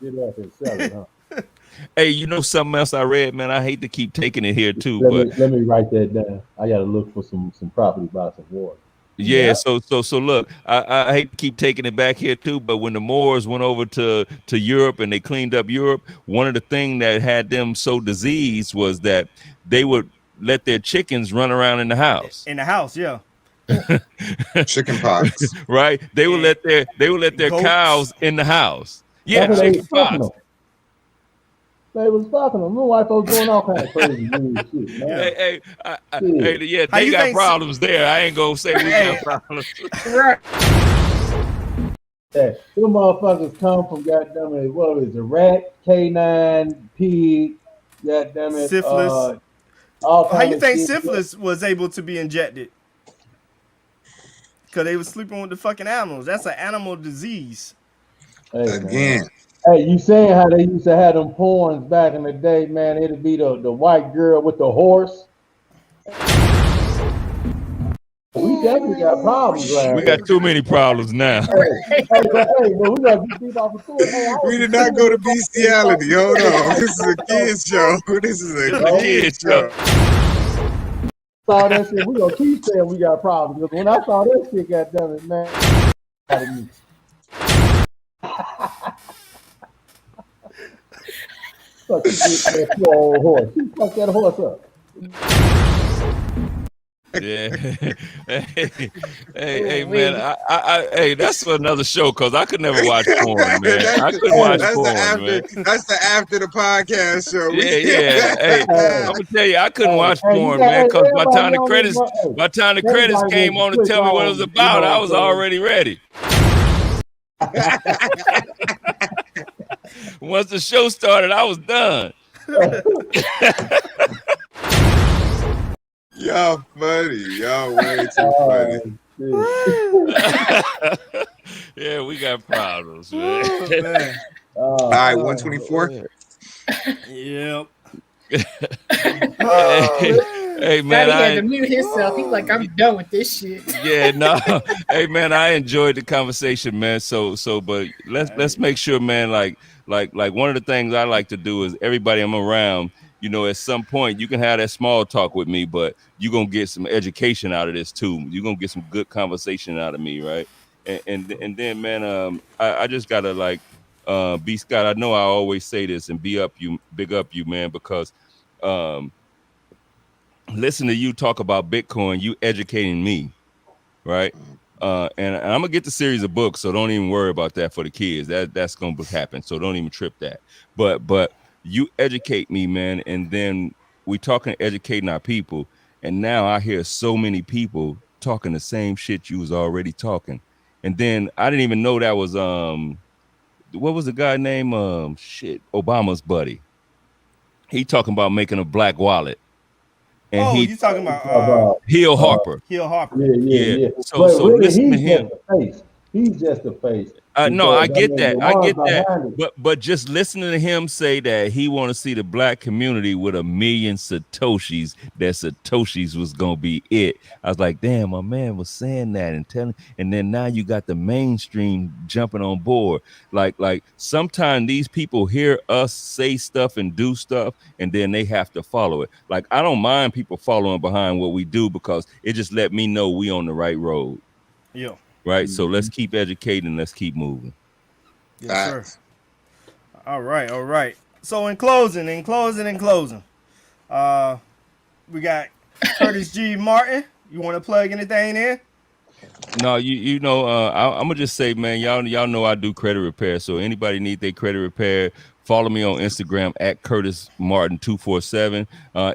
Hey, you know something else I read, man? I hate to keep taking it here too, let me write that down. I gotta look for some property by some water. Yeah, so look, I hate to keep taking it back here too, but when the Moors went over to Europe and they cleaned up Europe, one of the things that had them so diseased was that they would let their chickens run around in the house. In the house, yeah. Chicken pox, right? They would let their goats. cows in the house. Yeah, chicken pox. They was fucking them. My wife was doing all kinds of crazy shit, man. Hey, they got problems there. I ain't gonna say we got problems. Right. Them motherfuckers come from goddamn it. What is it? Rat, K9, pig, goddamn it. Syphilis. How you think syphilis was able to be injected? Because they was sleeping with the fucking animals. That's an animal disease. Hey, again. Hey, you saying how they used to have them porns back in the day, man? It'd be the white girl with the horse. We definitely got problems, right? We got too many problems now. Hey, we got to keep off the tour. We did not go to bestiality. Hold on. This is a kids show. This is a kids show. Saw that shit. We gonna keep saying we got problems. Because when I saw that shit, goddamn it, man. Fuck that old horse. You fuck that horse up. Yeah. hey, man. Hey, that's for another show because I could never watch porn, man. I couldn't watch porn, man. That's the after the podcast show. Yeah. Hey, I'm gonna tell you, I couldn't watch porn, man, because by the time the credits came on to tell me what it was about, I was already ready. Once the show started, I was done. Y'all funny. Y'all way too funny. Yeah, we got problems, man. Oh, man. All right, 124. Yep. Hey man, Scotty had to mute himself. He's like, I'm done with this shit. Yeah, no. Hey man, I enjoyed the conversation, man. But let's make sure, man, like one of the things I like to do is everybody I'm around, you know, at some point you can have that small talk with me, but you're gonna get some education out of this too. You're gonna get some good conversation out of me, right? And then man, I just gotta like B Scott, I know I always say this and big up you, man, because listen to you talk about Bitcoin, you educating me, right? And I'm gonna get the series of books, so don't even worry about that for the kids. That's gonna happen, so don't even trip that. But you educate me, man, and then we talking educating our people, and now I hear so many people talking the same shit you was already talking, and then I didn't even know that was what was the guy name? Obama's buddy. He talking about making a black wallet. And you talking about Hill Harper. Hill Harper. Yeah. So really, listen to him. He's just the face. No, I get that. I get that. It. But just listening to him say that he want to see the black community with 1 million Satoshis, that Satoshis was gonna be it. I was like, damn, my man was saying that and telling, and then now you got the mainstream jumping on board. Like sometimes these people hear us say stuff and do stuff, and then they have to follow it. Like I don't mind people following behind what we do because it just let me know we on the right road. Yeah. Right. So let's keep educating. Let's keep moving. Yes, sir. All right. So in closing, we got Curtis G. Martin. You want to plug anything in? No, you know, I'm gonna just say, man, y'all know I do credit repair. So anybody need their credit repair, follow me on Instagram at Curtis Martin 247.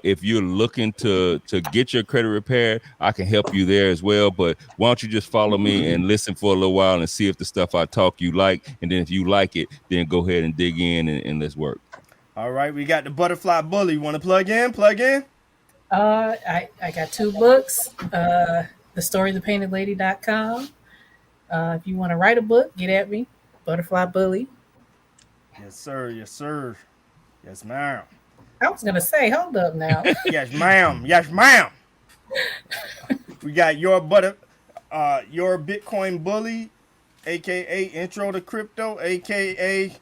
If you're looking to get your credit repair, I can help you there as well. But why don't you just follow me and listen for a little while and see if the stuff I talk you like, and then if you like it, then go ahead and dig in and let's work. All right, we got the Butterfly Bully. You want to plug in? I got 2 books. TheStoryOfThePaintedLady.com. If you want to write a book, get at me. Butterfly Bully. Yes, sir. Yes, ma'am. I was gonna say, hold up now. Yes, ma'am. We got your Bitcoin Bully, aka Intro to Crypto, aka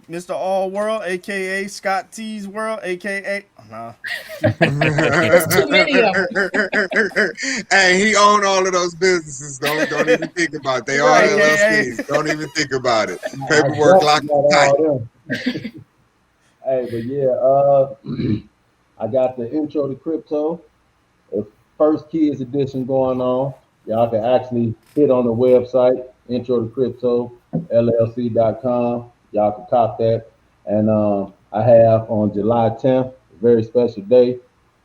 Mr. All World, aka Scott T's World, aka There's too many of them. Hey, he owned all of those businesses. Don't even think about it. They all LLCs. Don't even think about it. Paperwork locked tight. Hey, but yeah, I got the Intro to Crypto, the first kids edition going on. Y'all can actually hit on the website, Intro to Crypto, LLC.com. Y'all can cop that. And I have on July 10th, a very special day.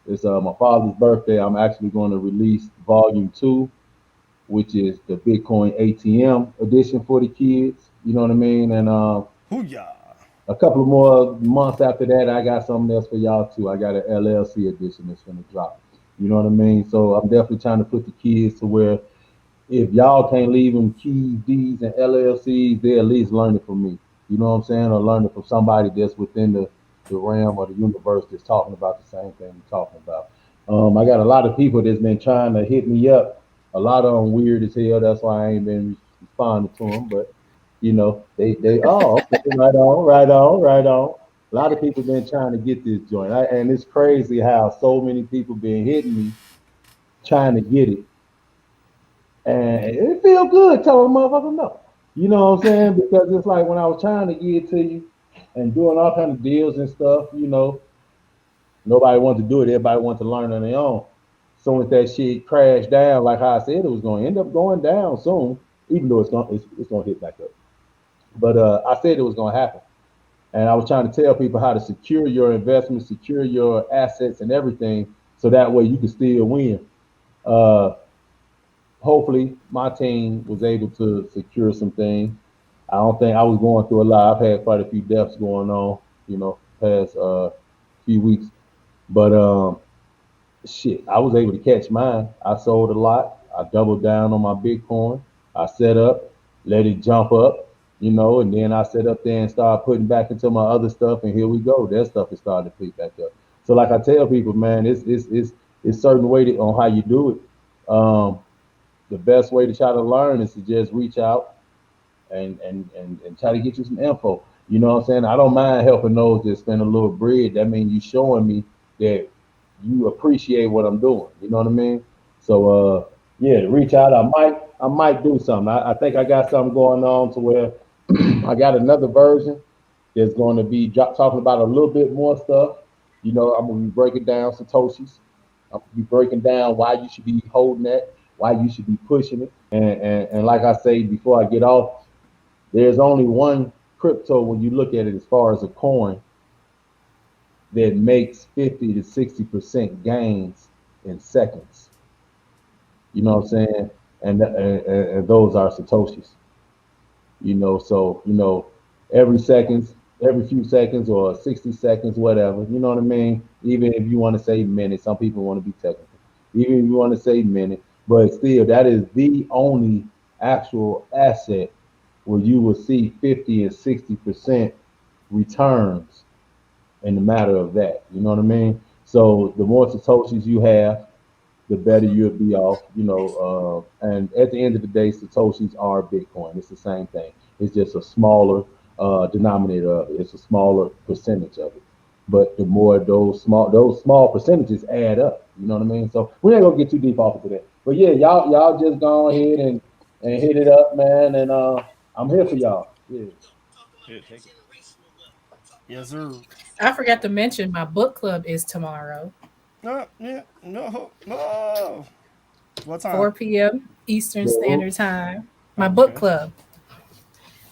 It's my father's birthday. I'm actually going to release volume 2, which is the Bitcoin ATM edition for the kids. You know what I mean? And a couple of more months after that, I got something else for y'all too. I got an LLC edition that's going to drop. You know what I mean? So I'm definitely trying to put the kids to where if y'all can't leave them keys, deeds, and LLCs, they at least learn it from me. You know what I'm saying? Or learn it from somebody that's within the realm or the universe that's talking about the same thing we're talking about. I got a lot of people that's been trying to hit me up. A lot of them weird as hell. That's why I ain't been responding to them. But you know, they okay, right on. A lot of people been trying to get this joint, and it's crazy how so many people been hitting me trying to get it, and it feel good telling a motherfucker no. You know what I'm saying? Because it's like when I was trying to get it to you and doing all kind of deals and stuff, you know, nobody wanted to do it. Everybody wanted to learn on their own. So if that shit crashed down, like how I said it was going to end up going down soon, even though it's going to hit back up. But I said it was going to happen. And I was trying to tell people how to secure your investments, secure your assets and everything, so that way you can still win. Hopefully my team was able to secure some things. I don't think I was going through a lot. I've had quite a few deaths going on, past few weeks. But shit, I was able to catch mine. I sold a lot. I doubled down on my Bitcoin. I set up, let it jump up, and then I set up there and started putting back into my other stuff, and here we go. That stuff is starting to pick back up. So, like I tell people, man, it's certain way on how you do it. The best way to try to learn is to just reach out and try to get you some info. You know what I'm saying? I don't mind helping those that spend a little bread. That means you showing me that you appreciate what I'm doing. You know what I mean? So yeah, reach out. I might do something. I think I got something going on to where I got another version that's going to be talking about a little bit more stuff. I'm gonna be breaking down Satoshis. I'm gonna be breaking down why you should be holding that, why you should be pushing it. And like I say before I get off, there's only one crypto when you look at it as far as a coin that makes 50 to 60% gains in seconds. You know what I'm saying? And those are Satoshis. So every few seconds or 60 seconds, whatever, you know what I mean? Even if you want to say minute, some people want to be technical. Even if you want to say minute, but still, that is the only actual asset where you will see 50 and 60% returns in the matter of that. You know what I mean? So the more Satoshis you have, the better you'll be off. And at the end of the day, Satoshis are Bitcoin. It's the same thing. It's just a smaller denominator of it. It's a smaller percentage of it. But the more those small percentages add up. You know what I mean? So we ain't gonna get too deep off into that. But yeah, y'all just go ahead and hit it up, man. And I'm here for y'all. Yeah. Here, take it. Yes, sir. I forgot to mention my book club is tomorrow, Yeah, no. What time? 4 p.m. Eastern So, Standard Time. My book Okay. club.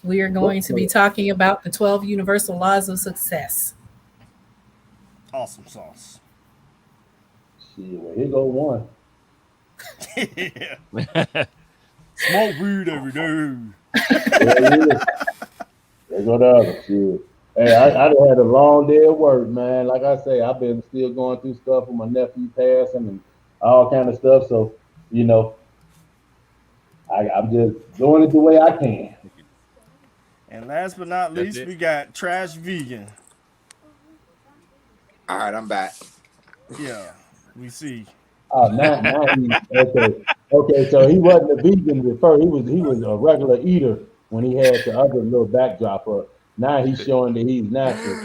We are going to be talking about the 12 universal laws of success. Awesome sauce. shit, well, here go one. Yeah. Smoke weed every day. Yeah. There go the other shit. Hey, I done had a long day at work, man. Like I say, I've been still going through stuff with my nephew passing and all kind of stuff. So, you know, I'm just doing it the way I can. And last but not That's least, it. we got Trash Vegan. All right, I'm back. Yeah, we see. Oh, now he okay. Okay, so he wasn't a vegan at first. He was a regular eater when he had the other little backdrop up. Now he's showing that he's natural.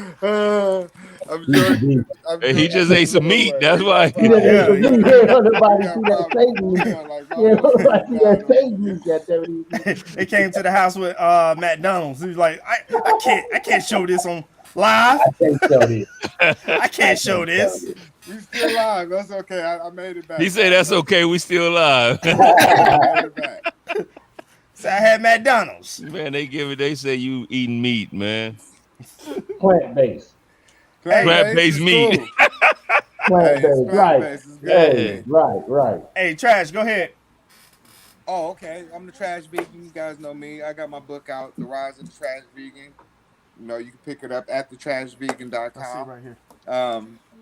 I'm He's a joking. vegan. I'm He joking. just ate some meat. That's why. He done ate Yeah, some yeah. meat. He, Nobody got see that problems. steak meat. Yeah, like Yeah, my nobody see that down steak over meat. Goddamn they came to the house with McDonald's. He was like, I can't show this on live. I can't show this. I can't show this. We still live. That's okay. I made it back. He said, "That's okay. We still alive." I made it back. So I had McDonald's. Man, they say you eating meat, man. Plant based. Plant-based is meat. cool. Plant Hey, it's based. Right. plant-based. It's good. Hey, right. Hey, Trash, go ahead. Oh, okay. I'm the Trash Vegan. You guys know me. I got my book out, The Rise of the Trash Vegan. You can pick it up at I see it thetrashvegan.com. right here.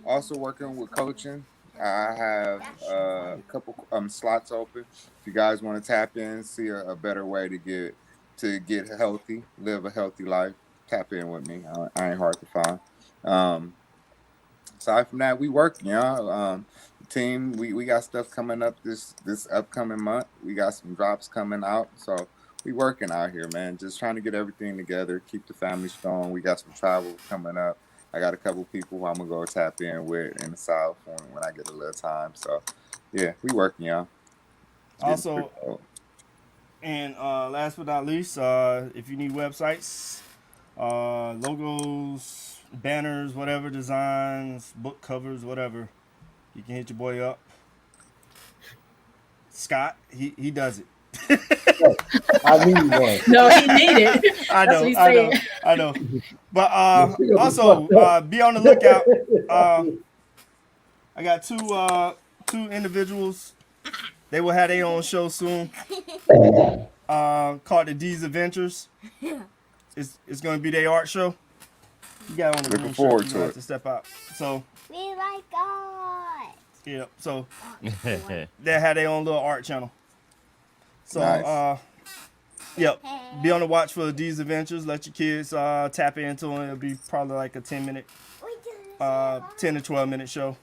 Also working with coaching. I have a couple slots open. If you guys want to tap in, see a better way to get healthy, live a healthy life, tap in with me. I ain't hard to find. Aside from that, we working, y'all. The team, we got stuff coming up this upcoming month. We got some drops coming out, so we working out here, man. Just trying to get everything together, keep the family strong. We got some travel coming up. I got a couple people who I'm gonna go tap in with in the South when I get a little time. So yeah, we working, y'all. It's getting Also, pretty cold. and last but not least, if you need websites, logos, banners, whatever, designs, book covers, whatever, you can hit your boy up. Scott, he does it. I need one. No, he needed. I That's what he know. said. But Let's pick up the also fuck up. be on the lookout. I got two individuals. They will have their own show soon. called the D's Adventures. It's gonna be their art show. You got on the Looking green forward shirt, to you have it. to step out. So We like God. yeah, so they had their own little art channel. So Nice. yep, be on the watch for D's Adventures. Let your kids tap into it. It'll be probably like a 10 to 12 minute show.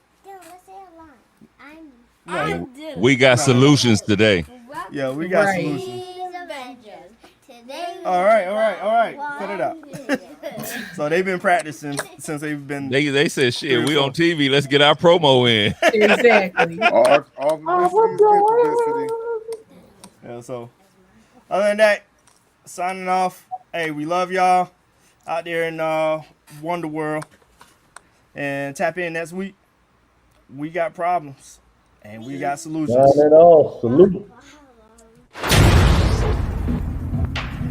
No, We got solutions today. yeah, we got Right. solutions. Avengers. Today All right. Cut it out. So they've been practicing since they've been. They said, shit, we on TV. Let's get our promo in. Exactly. All publicity is good publicity. Yeah, so other than that, signing off. Hey, we love y'all out there in Wonder World. And tap in next week. We got problems and we got solutions. Not at all. Salute.